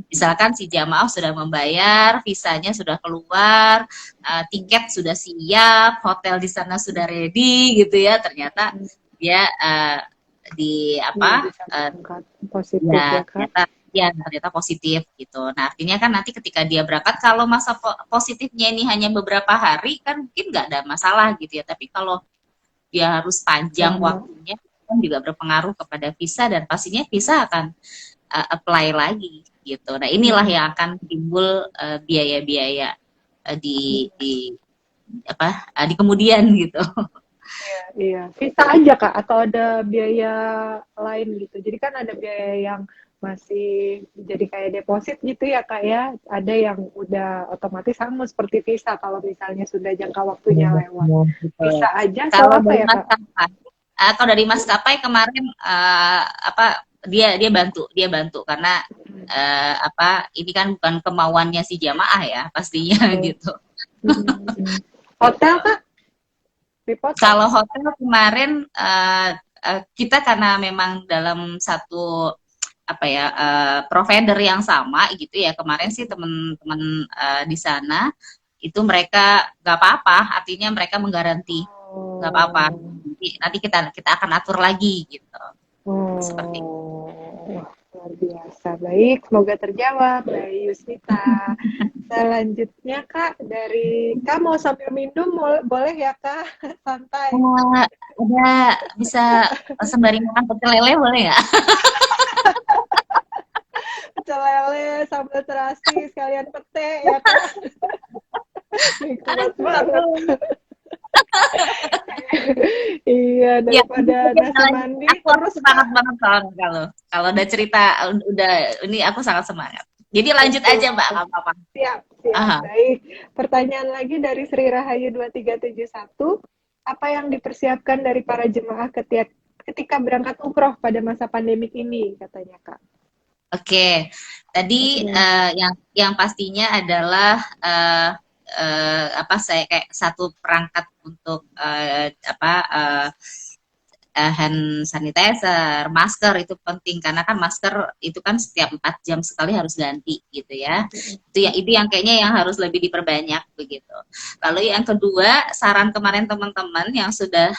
misalkan si jamaah sudah membayar, visanya sudah keluar, tiket sudah siap, hotel di sana sudah ready gitu ya, ternyata dia positif ya Kak. Ternyata positif gitu. Nah, artinya kan nanti ketika dia berangkat, kalau masa positifnya ini hanya beberapa hari kan mungkin nggak ada masalah gitu ya, tapi kalau dia harus panjang waktunya kan juga berpengaruh kepada visa dan pastinya visa akan apply lagi gitu. Nah inilah yang akan timbul biaya-biaya di kemudian gitu. Iya, visa aja Kak atau ada biaya lain gitu. Jadi kan ada biaya yang masih jadi kayak deposit gitu ya Kak ya. Ada yang udah otomatis sama seperti visa kalau misalnya sudah jangka waktunya lewat. Visa aja kalau apa ya Kak? Kalau dari maskapai kemarin dia bantu karena ini kan bukan kemauannya si jamaah ya pastinya gitu. Hotel Kak? Kalau hotel kemarin kita karena memang dalam satu provider yang sama gitu ya, kemarin sih teman-teman di sana itu mereka nggak apa-apa, artinya mereka menggaranti nggak apa-apa, nanti kita akan atur lagi gitu. Seperti itu. Luar biasa. Baik, semoga terjawab Mbak Yusnita. Selanjutnya Kak, dari Kak mau sambil minum boleh ya Kak? Santai. Udah bisa sembari makan pecel lele boleh nggak? Pecel lele, sambal terasi, sekalian pete ya Kak? Nikmat banget. Iya, daripada nasi mandi. Aku harus semangat banget kalau udah cerita, ini aku sangat semangat. Jadi lanjut aja Mbak, apa-apa. Siap. Baik. Pertanyaan lagi dari Sri Rahayu 2371. Apa yang dipersiapkan dari para jemaah ketika berangkat umroh pada masa pandemik ini, katanya Kak? Oke. Tadi yang pastinya adalah saya kayak satu perangkat untuk hand sanitizer, masker itu penting karena kan masker itu kan setiap 4 jam sekali harus ganti gitu ya. Itu yang kayaknya yang harus lebih diperbanyak begitu. Lalu yang kedua, saran kemarin teman-teman yang sudah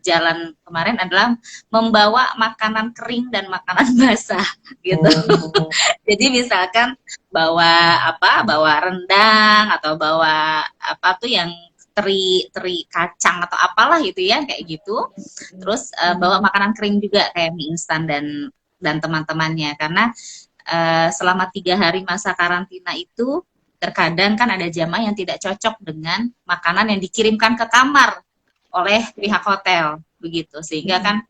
jalan kemarin adalah membawa makanan kering dan makanan basah gitu. Jadi misalkan bawa rendang atau bawa yang teri kacang atau apalah gitu ya kayak gitu. Terus bawa makanan kering juga kayak mie instan dan teman-temannya, karena selama 3 hari masa karantina itu terkadang kan ada jamaah yang tidak cocok dengan makanan yang dikirimkan ke kamar oleh pihak hotel begitu, sehingga kan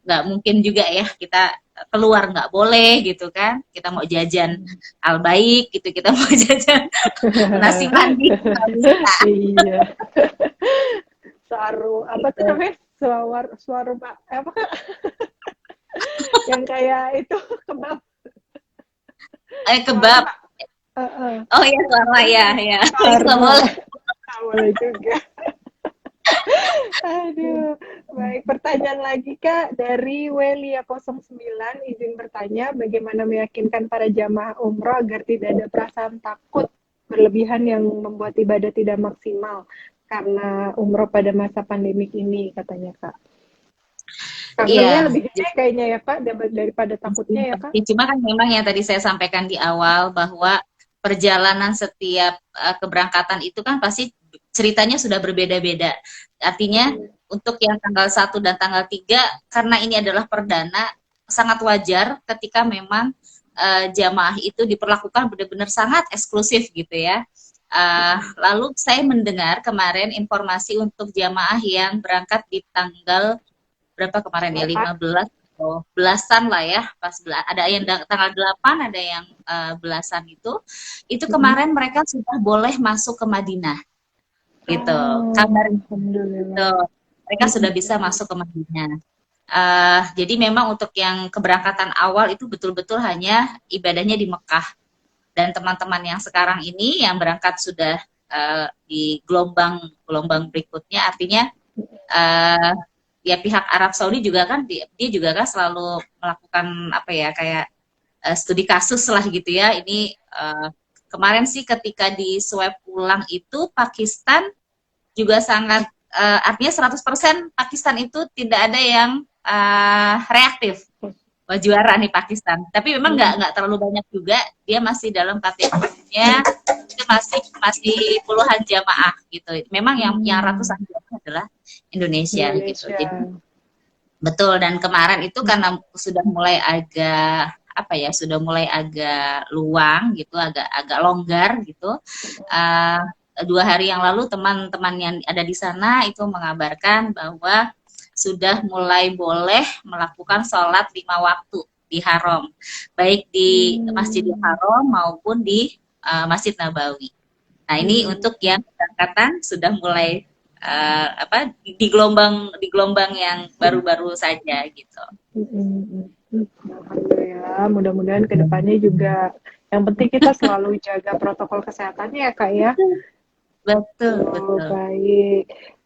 nggak mungkin juga ya kita keluar, nggak boleh gitu kan, kita mau jajan Albaik gitu, kita mau jajan nasi mandi nggak bisa. Iya. Saru apa tuh namanya? Suaru Pak apa Kak? Yang kayak itu kebab. Suara Kebab. Pak. Oh ya, suara ya ya nggak boleh. Nggak boleh juga. Aduh, baik. Pertanyaan lagi Kak dari Welia09, izin bertanya, bagaimana meyakinkan para jamaah umroh agar tidak ada perasaan takut berlebihan yang membuat ibadah tidak maksimal karena umroh pada masa pandemik ini, katanya Kak. Tantangannya Iya, lebih gede kayaknya ya Kak daripada takutnya ya Kak. cuma kan memang yang tadi saya sampaikan di awal bahwa perjalanan setiap keberangkatan itu kan pasti ceritanya sudah berbeda-beda. Artinya untuk yang tanggal 1 dan tanggal 3, karena ini adalah perdana, sangat wajar ketika memang jamaah itu diperlakukan benar-benar sangat eksklusif gitu ya. Lalu saya mendengar kemarin informasi untuk jamaah yang berangkat di tanggal berapa kemarin ya, 15 atau belasan lah ya, pas ada yang tanggal 8, ada yang belasan itu kemarin mereka sudah boleh masuk ke Madinah gitu. Kabarnya gitu. Mereka sudah bisa masuk ke Madinah. Jadi memang untuk yang keberangkatan awal itu betul-betul hanya ibadahnya di Mekah. Dan teman-teman yang sekarang ini yang berangkat sudah di gelombang berikutnya, artinya ya pihak Arab Saudi juga kan dia juga kan selalu melakukan apa ya kayak studi kasus lah gitu ya. Ini kemarin sih ketika di swab ulang itu Pakistan juga sangat artinya 100% Pakistan itu tidak ada yang reaktif. Wah, juara nih Pakistan. Tapi memang nggak terlalu banyak juga. Dia masih dalam kategorinya itu masih puluhan jamaah gitu. Memang yang ratusan jamaah adalah Indonesia gitu. Jadi betul, dan kemarin itu karena sudah mulai agak apa ya, sudah mulai agak luang gitu, agak longgar gitu. 2 hari yang lalu teman-teman yang ada di sana itu mengabarkan bahwa sudah mulai boleh melakukan sholat 5 waktu di Haram, baik di Masjidil Haram maupun di Masjid Nabawi. Nah ini untuk yang keberangkatan sudah mulai di gelombang yang baru-baru saja gitu. Alhamdulillah, mudah-mudahan kedepannya juga yang penting kita selalu jaga protokol kesehatannya ya Kak ya. Betul.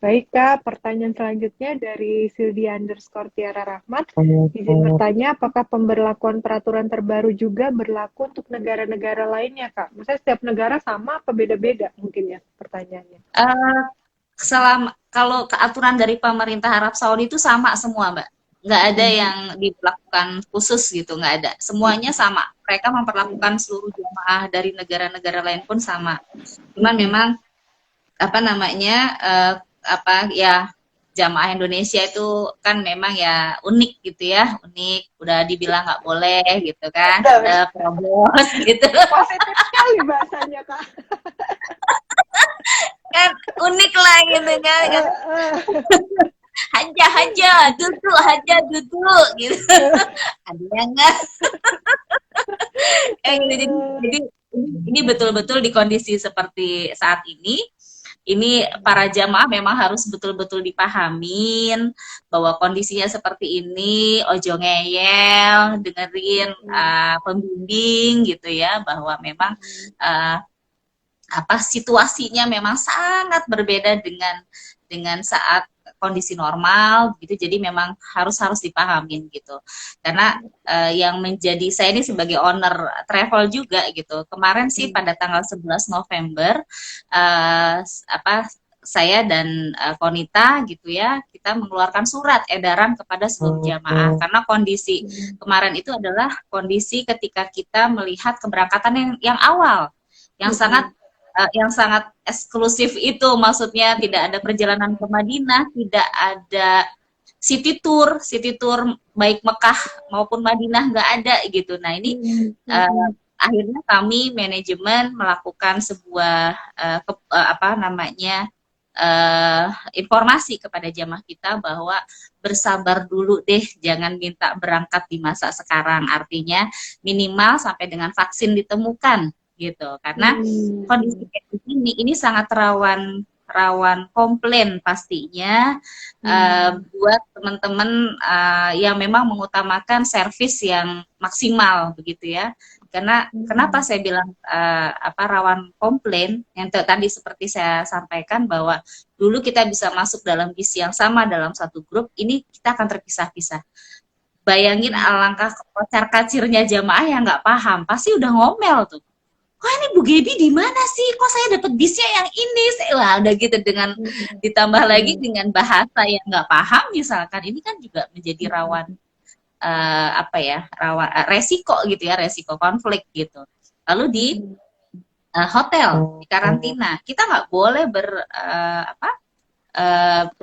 Baik Kak, pertanyaan selanjutnya dari Sildi_Tiara Rahmat. Izin bertanya, apakah pemberlakuan peraturan terbaru juga berlaku untuk negara-negara lainnya Kak? Maksudnya setiap negara sama apa beda-beda mungkin ya pertanyaannya? Kalau aturan dari pemerintah Arab Saudi itu sama semua Mbak. Nggak ada yang diberlakukan khusus gitu, nggak ada. Semuanya sama. Mereka memperlakukan seluruh jamaah dari negara-negara lain pun sama. Cuman memang jamaah Indonesia itu kan memang ya unik gitu ya, unik, udah dibilang nggak boleh gitu kan, udah probos gitu. Positif sekali bahasanya Kak. Kan unik lah gitu kan. Haja duduk gitu. Ada yang enggak. Jadi ini betul-betul di kondisi seperti saat ini para jamaah memang harus betul-betul dipahamin bahwa kondisinya seperti ini, ojo ngeyel, dengerin pembimbing gitu ya, bahwa memang situasinya memang sangat berbeda dengan saat kondisi normal gitu. Jadi memang harus dipahamin gitu. Karena yang menjadi saya ini sebagai owner travel juga gitu. Kemarin sih pada tanggal 11 November saya dan Konita gitu ya, kita mengeluarkan surat edaran kepada seluruh jamaah karena kondisi kemarin itu adalah kondisi ketika kita melihat keberangkatan yang awal yang sangat yang sangat eksklusif itu, maksudnya tidak ada perjalanan ke Madinah, tidak ada city tour baik Mekah maupun Madinah nggak ada gitu. Nah ini akhirnya kami manajemen melakukan sebuah apa namanya informasi kepada jamaah kita bahwa bersabar dulu deh, jangan minta berangkat di masa sekarang. Artinya minimal sampai dengan vaksin ditemukan gitu. Karena kondisi kayak ini sangat rawan komplain pastinya buat teman-teman yang memang mengutamakan servis yang maksimal begitu ya. Karena kenapa saya bilang apa rawan komplain yang tadi seperti saya sampaikan bahwa dulu kita bisa masuk dalam bis yang sama dalam satu grup, ini kita akan terpisah-pisah. Bayangin alangkah kocar-kacirnya jamaah yang nggak paham, pasti udah ngomel tuh. Kok ini Bu Gebi di mana sih? Kok saya dapat bisnya yang ini? Wah, udah gitu dengan ditambah lagi dengan bahasa yang nggak paham misalkan, ini kan juga menjadi rawan apa ya, rawan resiko gitu ya, resiko konflik gitu. Lalu di hotel, di karantina, kita nggak boleh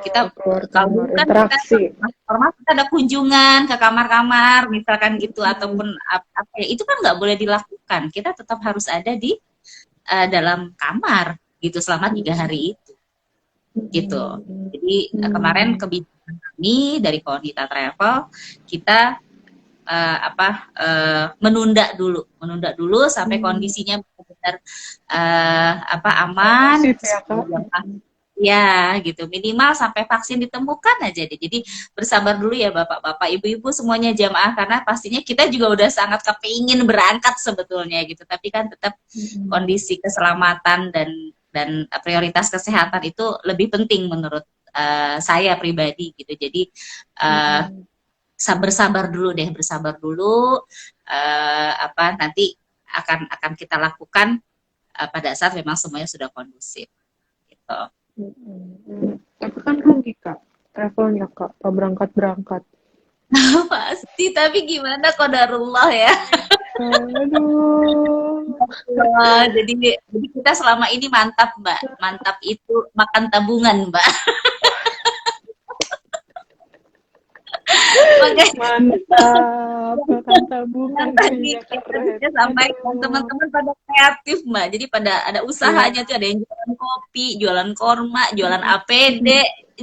kita kalau kan kita ada kunjungan ke kamar-kamar misalkan gitu ataupun apa ya, itu kan nggak boleh dilakukan. Kita tetap harus ada di dalam kamar gitu selama 3 hari itu gitu. Jadi kemarin kebijakan kami dari Koordita Travel, kita menunda dulu sampai kondisinya benar-benar aman ya gitu, minimal sampai vaksin ditemukan aja deh. Jadi bersabar dulu ya bapak-bapak, ibu-ibu semuanya jamaah, karena pastinya kita juga udah sangat kepingin berangkat sebetulnya gitu, tapi kan tetap kondisi keselamatan dan prioritas kesehatan itu lebih penting menurut saya pribadi gitu. Jadi bersabar dulu nanti akan kita lakukan pada saat memang semuanya sudah kondusif gitu. Tapi kan rugi Kak, travelnya Kak, berangkat. Pasti, tapi gimana qadarullah ya. Aduh. Jadi kita selama ini mantap Mbak, mantap itu makan tabungan Mbak. Mantap makan tabungan. Tadi kita sampai teman-teman pada kreatif Mbak, jadi pada ada usahanya tuh, ada yang jualan kopi, jualan korma, jualan APD,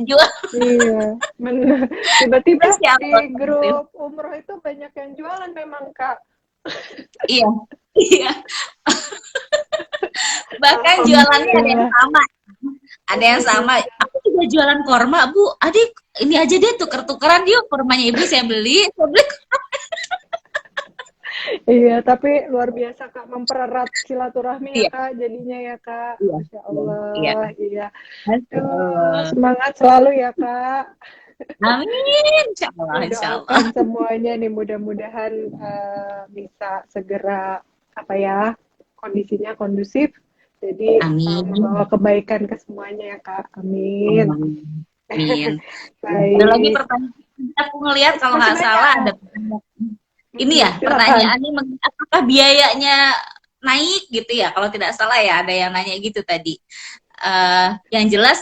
jual. Iya, benar. Tiba-tiba di grup umroh itu banyak yang jualan memang Kak. Iya. Bahkan jualannya ada yang sama. Aku juga jualan korma Bu. Adik, ini aja deh tuker-tukeran yuk, kormanya Ibu saya beli. Iya, tapi luar biasa Kak, mempererat silaturahmi ya Kak, jadinya ya Kak. Masya Allah. Iya. Semangat selalu ya Kak. Amin, insya Allah. Semuanya nih mudah-mudahan bisa segera kondisinya kondusif. Jadi membawa kebaikan ke semuanya ya Kak. Amin. Amin. Ada lagi pertanyaan. Aku ngelihat kalau nggak salah ada pertanyaan. Ini ya pertanyaannya, apakah biayanya naik gitu ya? Kalau tidak salah ya ada yang nanya gitu tadi. Yang jelas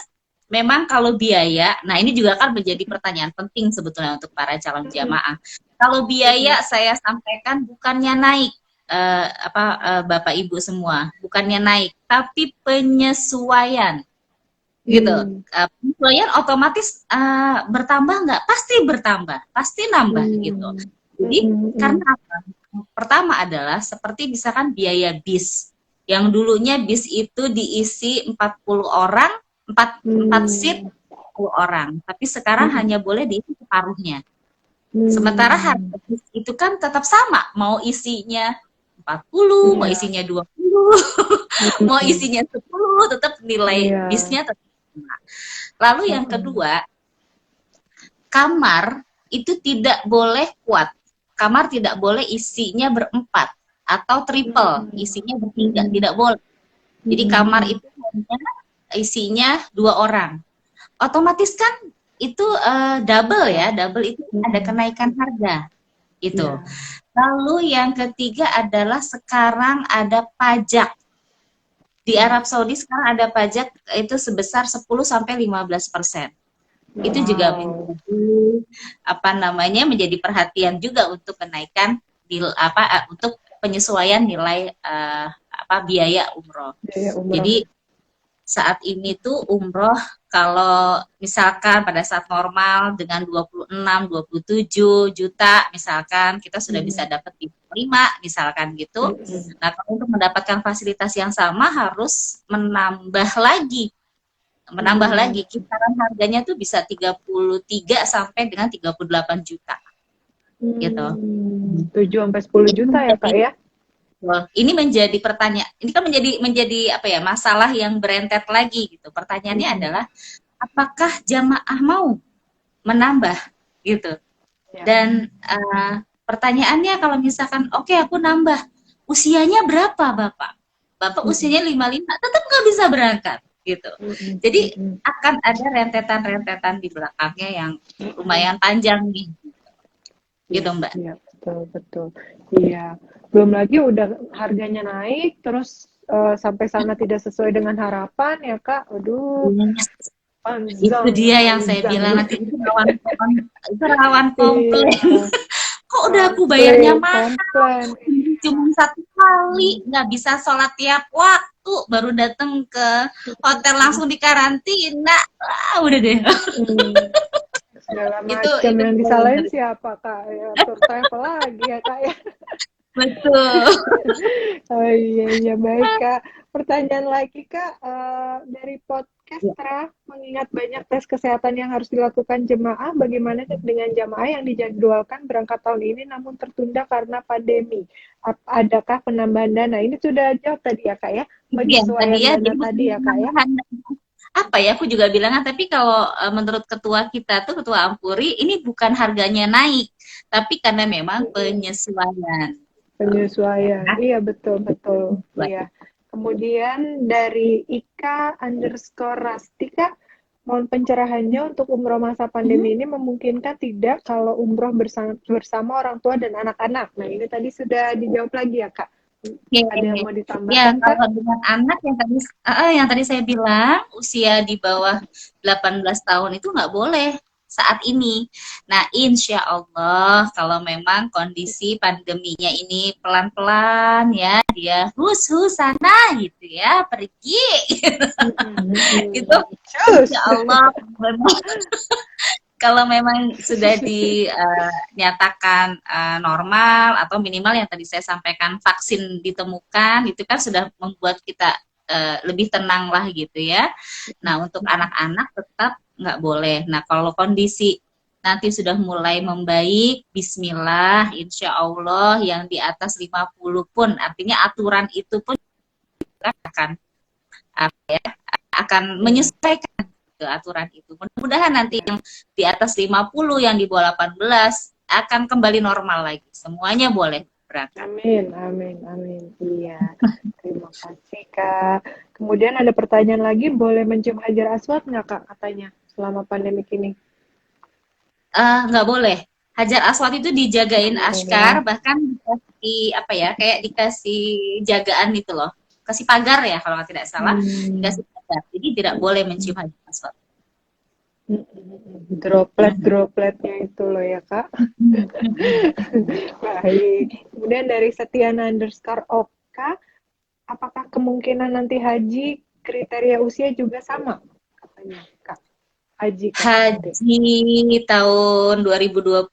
memang kalau biaya, nah ini juga kan menjadi pertanyaan penting sebetulnya untuk para calon jamaah. Kalau biaya saya sampaikan bukannya naik, Bapak Ibu semua, bukannya naik, tapi penyesuaian. Gitu. Penyesuaian otomatis bertambah nggak? Pasti bertambah, pasti nambah gitu. Jadi karena apa? Pertama adalah seperti misalkan biaya bis. Yang dulunya bis itu diisi 40 orang, 4 seat 40 orang, tapi sekarang hanya boleh diisi separuhnya. Sementara harga bis itu kan tetap sama, mau isinya 40, mau isinya 20, mau isinya 10, tetap nilai bisnya tetap sama. Lalu yang kedua, kamar itu tidak boleh kuat. Kamar tidak boleh isinya berempat atau triple, isinya bertiga, tidak boleh. Jadi kamar itu hanya isinya 2 orang. Otomatis kan itu double ya, double itu ada kenaikan harga. Itu. Lalu yang ketiga adalah sekarang ada pajak. Di Arab Saudi sekarang ada pajak itu sebesar 10-15%. Itu juga Wow. menjadi perhatian juga untuk kenaikan untuk penyesuaian nilai biaya umroh. Biaya umroh. Jadi saat ini tuh umroh kalau misalkan pada saat normal dengan 26-27 juta misalkan kita sudah bisa dapat di 5 misalkan gitu. Nah, kalau untuk mendapatkan fasilitas yang sama harus menambah lagi kisaran harganya tuh bisa 33 sampai dengan 38 juta gitu. 7-10 juta ya Kak ya? Ini menjadi pertanyaan, ini kan menjadi masalah yang berentet lagi gitu. Pertanyaannya adalah apakah jamaah mau menambah gitu. Dan pertanyaannya kalau misalkan oke, aku nambah, usianya berapa Bapak? Bapak usianya 55, tetap nggak bisa berangkat gitu. Jadi akan ada rentetan-rentetan di belakangnya yang lumayan panjang nih. Gitu Mbak. Iya, betul. Iya. Belum lagi udah harganya naik, terus sampai sana tidak sesuai dengan harapan ya Kak. Aduh. Itu dia yang saya bilang nanti itu rawan komplain. Kok udah aku bayarnya mahal, cuma 1 kali, nggak bisa sholat tiap waktu, baru datang ke hotel langsung dikarantina, udah deh. Segala macam yang disalahin siapa Kak? Ya, tour travel lagi ya Kak ya. Betul. Oh iya baik Kak. Pertanyaan lagi Kak, dari podcast mengingat banyak tes kesehatan yang harus dilakukan jemaah, bagaimana dengan jemaah yang dijadwalkan berangkat tahun ini namun tertunda karena pandemi? Adakah penambahan dana? Ini sudah jawab tadi ya Kak ya? Penyesuaian dana tadi ya Kak ya? Aku juga bilang, tapi kalau menurut ketua kita tuh, Ketua Ampuri, ini bukan harganya naik, tapi karena memang penyesuaian. Iya betul. Iya. Kemudian dari Ika_Rastika, mohon pencerahannya untuk umroh masa pandemi ini memungkinkan tidak kalau umroh bersama orang tua dan anak-anak. Nah ini tadi sudah dijawab lagi ya Kak. Ada yang mau ditambahkan Kak? Kalau dengan anak yang tadi saya bilang usia di bawah 18 tahun itu nggak boleh saat ini. Nah, insya Allah kalau memang kondisi pandeminya ini pelan-pelan ya, dia sana gitu ya, pergi. Itu insya Allah kalau memang sudah dinyatakan normal atau minimal yang tadi saya sampaikan vaksin ditemukan, itu kan sudah membuat kita lebih tenang lah gitu ya. Nah, untuk anak-anak tetap nggak boleh. Nah, kalau kondisi nanti sudah mulai membaik, bismillah, insya Allah yang di atas 50 pun, artinya aturan itu pun akan menyesuaikan ke aturan itu. Mudah-mudahan nanti yang di atas 50, yang di bawah 18 akan kembali normal lagi. Semuanya boleh berangkat. Amin. Iya. Terima kasih Kak. Kemudian ada pertanyaan lagi, boleh mencium Hajar Aswad nggak Kak katanya selama pandemi ini? Nggak boleh. Hajar Aswad itu dijagain askar, bahkan dikasih jagaan itu loh, kasih pagar ya kalau tidak salah, dikasih pagar. Jadi tidak boleh mencium Hajar Aswad. Dropletnya itu loh ya Kak. Baik. Kemudian dari Setiana_Oka, apakah kemungkinan nanti haji kriteria usia juga sama katanya Kak? Haji tahun 2021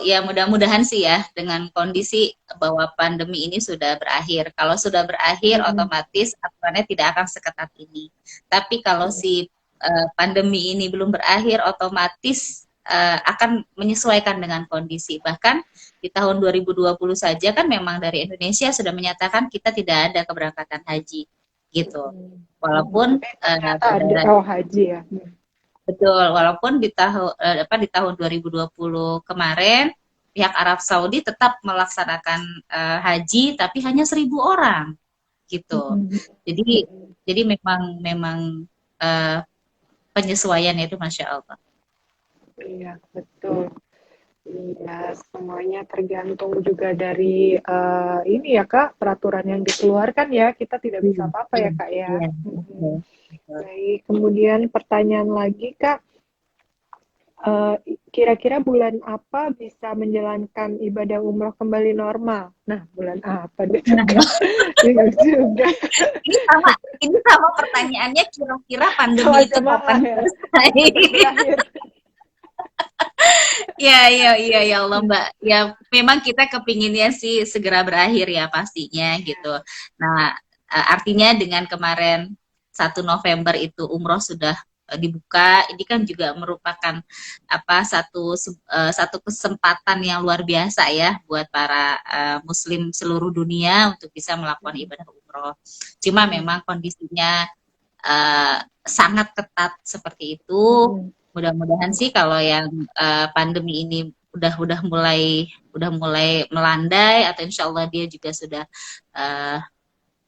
ya mudah-mudahan sih ya, dengan kondisi bahwa pandemi ini sudah berakhir. Kalau sudah berakhir otomatis aturannya tidak akan seketat ini. Tapi kalau si pandemi ini belum berakhir, otomatis akan menyesuaikan dengan kondisi. Bahkan di tahun 2020 saja kan memang dari Indonesia sudah menyatakan kita tidak ada keberangkatan haji gitu. Walaupun ada haji ya. Betul, walaupun di tahun 2020 kemarin pihak Arab Saudi tetap melaksanakan haji, tapi hanya 1.000 orang gitu. Jadi memang penyesuaian itu Masya Allah. Iya betul. Iya, semuanya tergantung juga dari ini ya Kak, peraturan yang dikeluarkan ya. Kita tidak bisa Iya, apa-apa iya, ya Kak ya. iya, Mm-mm. betul, betul. Baik, kemudian pertanyaan lagi Kak, eh, kira-kira bulan apa bisa menjalankan ibadah umroh kembali normal? Nah, bulan apa deh tuh Nah, Kak? Bingung juga. ini sama, ini sama pertanyaannya kira-kira pandemi Sama itu kapan jamaah ya, selesai? kapan berakhir? Iya, iya, iya, ya Allah Mbak. Ya, memang kita kepinginnya sih segera berakhir ya pastinya gitu. Nah, artinya dengan kemarin 1 November itu umroh sudah dibuka, ini kan juga merupakan apa satu kesempatan yang luar biasa ya buat para Muslim seluruh dunia untuk bisa melakukan ibadah umroh. Cuma memang kondisinya sangat ketat seperti itu. Mudah-mudahan sih kalau yang pandemi ini udah mulai melandai atau insya Allah dia juga sudah uh,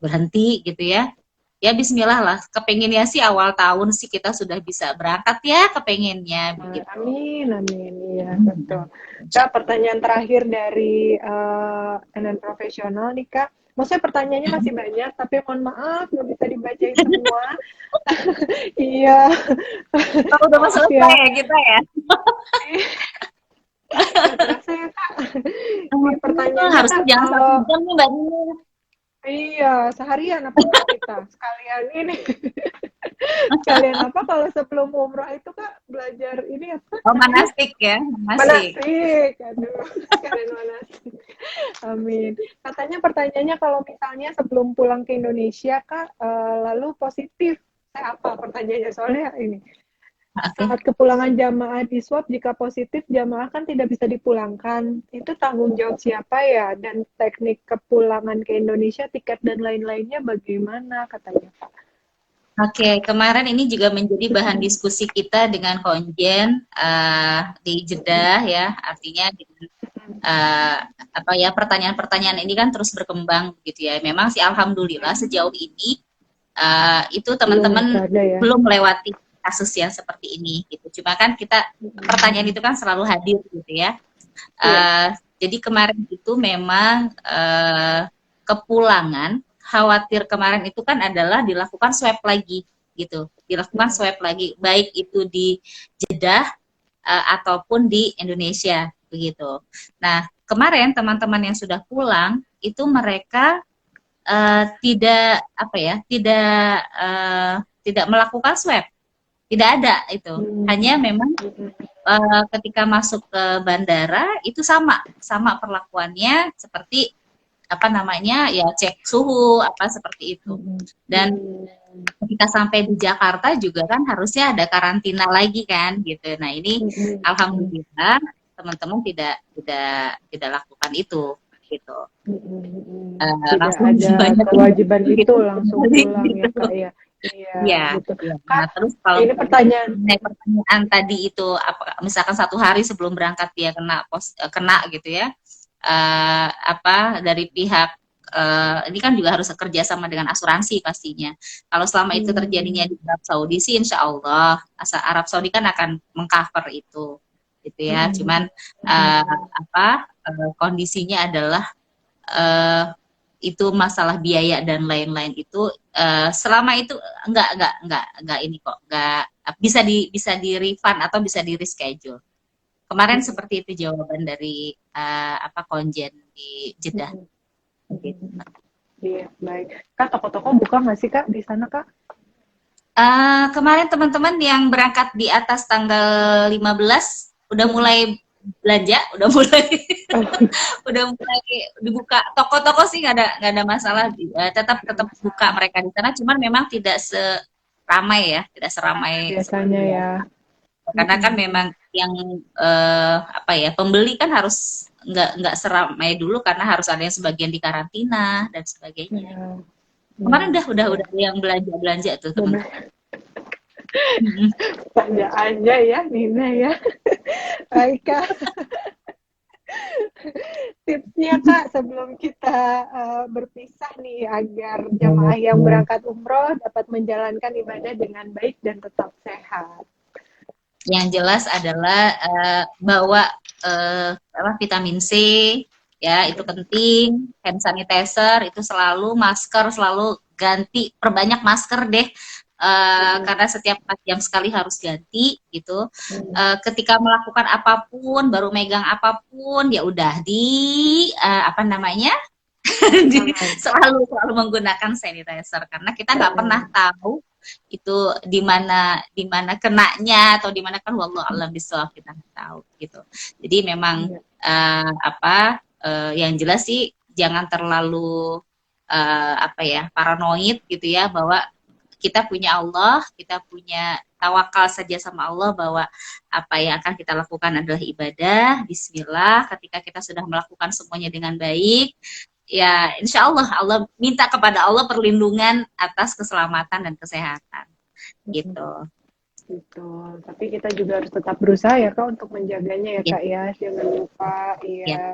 berhenti gitu ya. Ya Bismillah lah. Kepengennya sih awal tahun sih kita sudah bisa berangkat ya, kepengennya begitu. Amin, amin, iya betul. Hmm. Kak, pertanyaan terakhir dari NN profesional nih Kak. Maksudnya pertanyaannya masih banyak, tapi mohon maaf nggak bisa dibacain semua. Iya, Oh, udah mau maaf selesai ya. ya kita ya. Nggak terasa ya Kak. Ini pertanyaannya Harusnya Kak, jangan satu kalau jam nih Mbak Nina. iya seharian apa Kak kita? Sekalian ini, sekalian apa kalau sebelum umroh itu Kak belajar ini apa Oh, tadi? manasik ya, manasik. Manasik, aduh, sekalian manasik. Amin. Katanya pertanyaannya kalau misalnya sebelum pulang ke Indonesia, Kak, lalu positif, saya apa pertanyaannya? Soalnya ini, Oke. saat kepulangan jamaah di swab, jika positif, jamaah kan tidak bisa dipulangkan. Itu tanggung jawab siapa ya? Dan teknik kepulangan ke Indonesia, tiket dan lain-lainnya bagaimana katanya, Pak? Oke, kemarin ini juga menjadi bahan diskusi kita dengan konjen di Jeddah ya, artinya dengan eh, apa ya pertanyaan-pertanyaan ini kan terus berkembang gitu ya. Memang sih alhamdulillah sejauh ini itu Belum teman-teman ada ya? belum melewati kasus yang seperti ini gitu. Cuma kan kita pertanyaan itu kan selalu hadir gitu ya. Iya. Jadi kemarin itu memang kepulangan khawatir kemarin itu kan adalah dilakukan swab lagi gitu, dilakukan swab lagi baik itu di Jeddah ataupun di Indonesia begitu. Nah kemarin teman-teman yang sudah pulang itu mereka tidak apa ya tidak melakukan swab, tidak ada itu, hanya memang ketika masuk ke bandara itu sama sama perlakuannya seperti apa namanya ya cek suhu apa seperti itu. Dan ketika sampai di Jakarta juga kan harusnya ada karantina lagi kan gitu. Nah ini alhamdulillah teman-teman tidak lakukan itu gitu. Tidak Langsung ada banyak kewajiban itu gitu, langsung pulang ya gitu. Kak ya. Iya Iya, gitu. iya. Nah, Kak, terus kalau ini pertanyaan. pertanyaan tadi itu apa misalkan 1 hari sebelum berangkat dia kena gitu ya. Apa dari pihak ini kan juga harus kerja sama dengan asuransi pastinya. Kalau selama itu terjadinya di Arab Saudi sih insya Allah Arab Saudi kan akan mengcover itu gitu ya. Cuman kondisinya adalah eh, itu masalah biaya dan lain-lain itu selama itu enggak ini kok enggak bisa di refund atau bisa di reschedule. Kemarin seperti itu jawaban dari apa konjen di Jeddah. Gitu. Iya, baik. Kak, toko-toko buka nggak sih Kak di sana Kak? Kemarin teman-teman yang berangkat di atas tanggal 15 udah mulai belanja, udah mulai udah mulai dibuka toko-toko sih nggak ada masalah tetap tetap buka mereka di sana cuman memang tidak seramai ya tidak seramai Biasanya seperti ya. biasa karena kan memang yang apa ya pembeli kan harus nggak seramai dulu karena harus ada yang sebagian di karantina dan sebagainya Ya, kemarin udah ya. ada yang belanja tuh teman-teman. Tanya aja ya Nina ya. Baik Kak. Tipsnya Kak sebelum kita berpisah nih agar jamaah yang berangkat umroh dapat menjalankan ibadah dengan baik dan tetap sehat. Yang jelas adalah bawa vitamin C, ya itu penting. Hand sanitizer itu selalu, masker selalu ganti, perbanyak masker deh. Karena setiap 4 jam sekali harus ganti gitu. Ketika melakukan apapun, baru megang apapun, ya udah apa namanya, Tangan. selalu menggunakan sanitizer karena kita nggak pernah tahu itu di mana kenanya atau di mana, kan wallahu alam bisawab, kita nggak tahu gitu. Jadi memang Iya. yang jelas sih jangan terlalu apa ya, paranoid gitu ya, bahwa kita punya Allah, kita punya tawakal saja sama Allah bahwa apa yang akan kita lakukan adalah ibadah. Bismillah, ketika kita sudah melakukan semuanya dengan baik, ya insya Allah Allah minta kepada Allah perlindungan atas keselamatan dan kesehatan gitu. Betul. Tapi kita juga harus tetap berusaha ya Kak untuk menjaganya ya Ya, Kak ya. Jangan lupa. ya. Iya.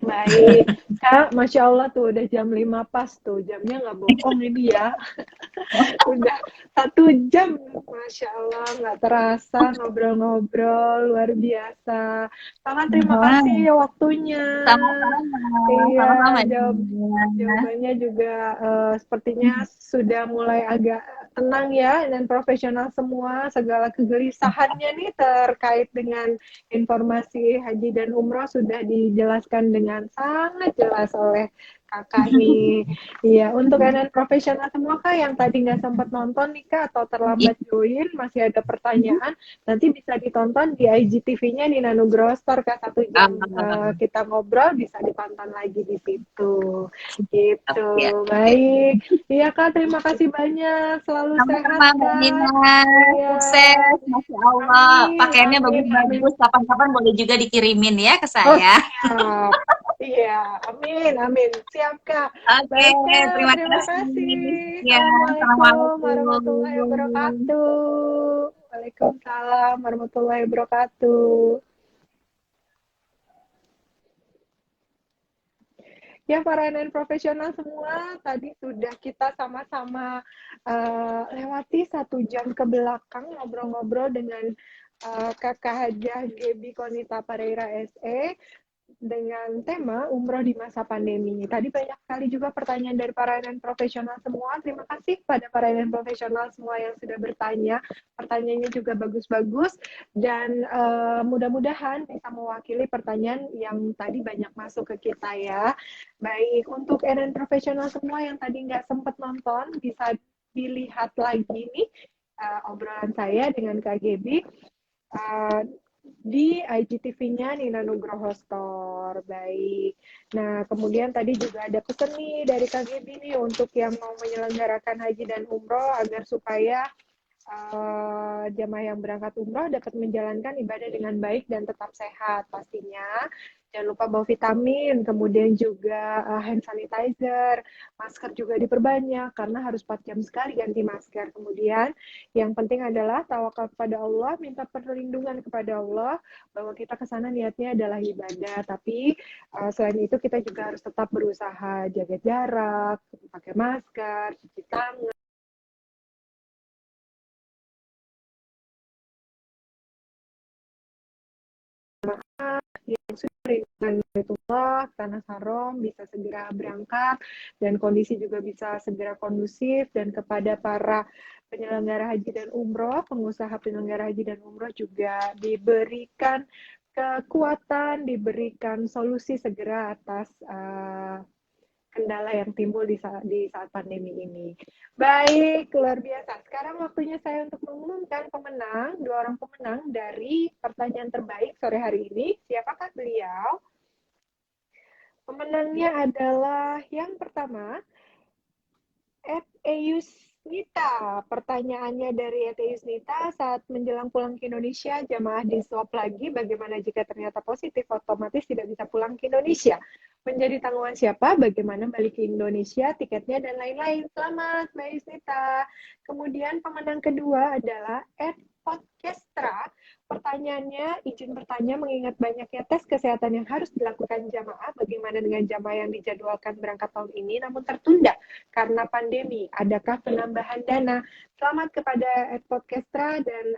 Baik. Kak, Masya Allah tuh udah jam 5 pas tuh. Jamnya nggak bohong ini ya. Udah 1 jam, Masya Allah, nggak terasa ngobrol-ngobrol, luar biasa. Kakak, terima kasih Sama-sama, ya waktunya. Iya, sama-sama. jawabannya juga sepertinya sudah mulai agak tenang ya, dan profesional semua. Segala kegelisahannya nih terkait dengan informasi haji dan umroh sudah dijelaskan dengan sangat jelas oleh kakak nih. Iya, untuk kalian profesional semua Kak yang tadi nggak sempat nonton nih Kak atau Ya. terlambat join, masih ada pertanyaan, nanti bisa ditonton di IGTV-nya Nina Nugroho Store Kak, 1 jam kita ngobrol bisa ditonton lagi di situ. Gitu, Ya. baik. Iya Kak, terima kasih banyak. Selalu sehat Sama-sama Mbak Kak. Nina, Iya, sukses, Masya Allah. amin, Pakaiannya amin, amin. bagus-bagus, kapan-kapan boleh juga dikirimin ya ke Oh saya. siap. Iya, amin, amin. Siap Kak. Oke, Baik Kak, terima terima kasih. kasih. Ya, Assalamualaikum warahmatullahi Assalamualaikum. wabarakatuh. Waalaikumsalam warahmatullahi wabarakatuh. Ya, para NN profesional semua, tadi sudah kita sama-sama lewati 1 jam ke belakang ngobrol-ngobrol dengan Kakak Hajah Gebi Konita Pareira SE dengan tema umroh di masa pandemi. Tadi banyak sekali juga pertanyaan dari para NN profesional semua. Terima kasih kepada para NN profesional semua yang sudah bertanya. Pertanyaannya juga bagus-bagus dan mudah-mudahan bisa mewakili pertanyaan yang tadi banyak masuk ke kita ya. Baik, untuk NN profesional semua yang tadi nggak sempat nonton, bisa dilihat lagi nih obrolan saya dengan Kak Gebi. Di IGTV-nya Nina Nugroho Store. Baik. Nah, kemudian tadi juga ada pesan nih dari Kak Gebi nih untuk yang mau menyelenggarakan haji dan umroh agar supaya jamaah yang berangkat umroh dapat menjalankan ibadah dengan baik dan tetap sehat pastinya. Jangan lupa bawa vitamin, kemudian juga hand sanitizer, masker juga diperbanyak karena harus 4 jam sekali ganti masker. Kemudian yang penting adalah tawakal kepada Allah, minta perlindungan kepada Allah bahwa kita ke sana niatnya adalah ibadah. Tapi selain itu kita juga harus tetap berusaha jaga jarak, pakai masker, cuci tangan, yang sudah rindukan Baitullah, Tanah Haram bisa segera berangkat dan kondisi juga bisa segera kondusif, dan kepada para penyelenggara haji dan umroh, pengusaha penyelenggara haji dan umroh juga diberikan kekuatan, diberikan solusi segera atas kendala yang timbul di saat pandemi ini. Baik, luar biasa. Sekarang waktunya saya untuk mengumumkan pemenang, 2 orang pemenang dari pertanyaan terbaik sore hari ini. Siapakah beliau? Pemenangnya adalah yang pertama, Eusnita. Pertanyaannya dari Eusnita, saat menjelang pulang ke Indonesia, jamaah di swab lagi, bagaimana jika ternyata positif, otomatis tidak bisa pulang ke Indonesia? Menjadi tanggungan siapa? Bagaimana balik ke Indonesia, tiketnya, dan lain-lain. Selamat, Mbak Eusnita. Kemudian pemenang kedua adalah Podcastra. Pertanyaannya, izin bertanya mengingat banyaknya tes kesehatan yang harus dilakukan jamaah, bagaimana dengan jamaah yang dijadwalkan berangkat tahun ini namun tertunda karena pandemi? Adakah penambahan dana? Selamat kepada @podcastra dan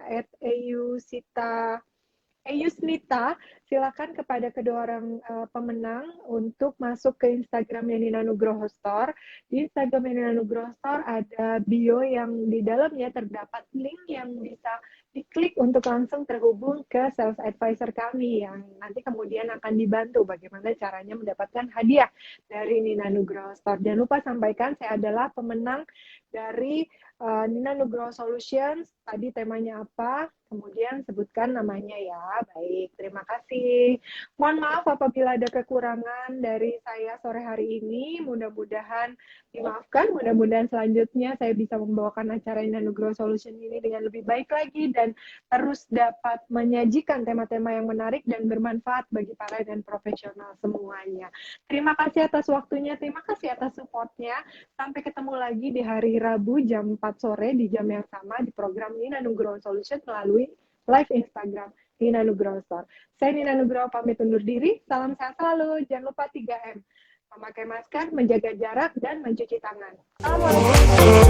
@eyusnita, silakan kepada kedua orang pemenang untuk masuk ke Instagramnya Nina Nugroho Store. Di Instagram Nina Nugroho Store ada bio yang di dalamnya terdapat link yang bisa diklik untuk langsung terhubung ke sales advisor kami yang nanti kemudian akan dibantu bagaimana caranya mendapatkan hadiah dari Nina Nugroho Store. Jangan lupa sampaikan saya adalah pemenang dari Nina Nugroho Solutions. Tadi temanya apa? Kemudian sebutkan namanya ya. Baik, terima kasih. Mohon maaf apabila ada kekurangan dari saya sore hari ini. Mudah-mudahan dimaafkan. Mudah-mudahan selanjutnya saya bisa membawakan acara Nina Nugroho Solution ini dengan lebih baik lagi dan terus dapat menyajikan tema-tema yang menarik dan bermanfaat bagi para dan profesional semuanya. Terima kasih atas waktunya. Terima kasih atas supportnya. Sampai ketemu lagi di hari Rabu jam 4 sore di jam yang sama di program Nina Nugroho Solution melalui live Instagram Nina Nugroho Store. Saya Nina Nugroho pamit undur diri. Salam sehat selalu. Jangan lupa 3M. Memakai masker, menjaga jarak, dan mencuci tangan. Assalamualaikum.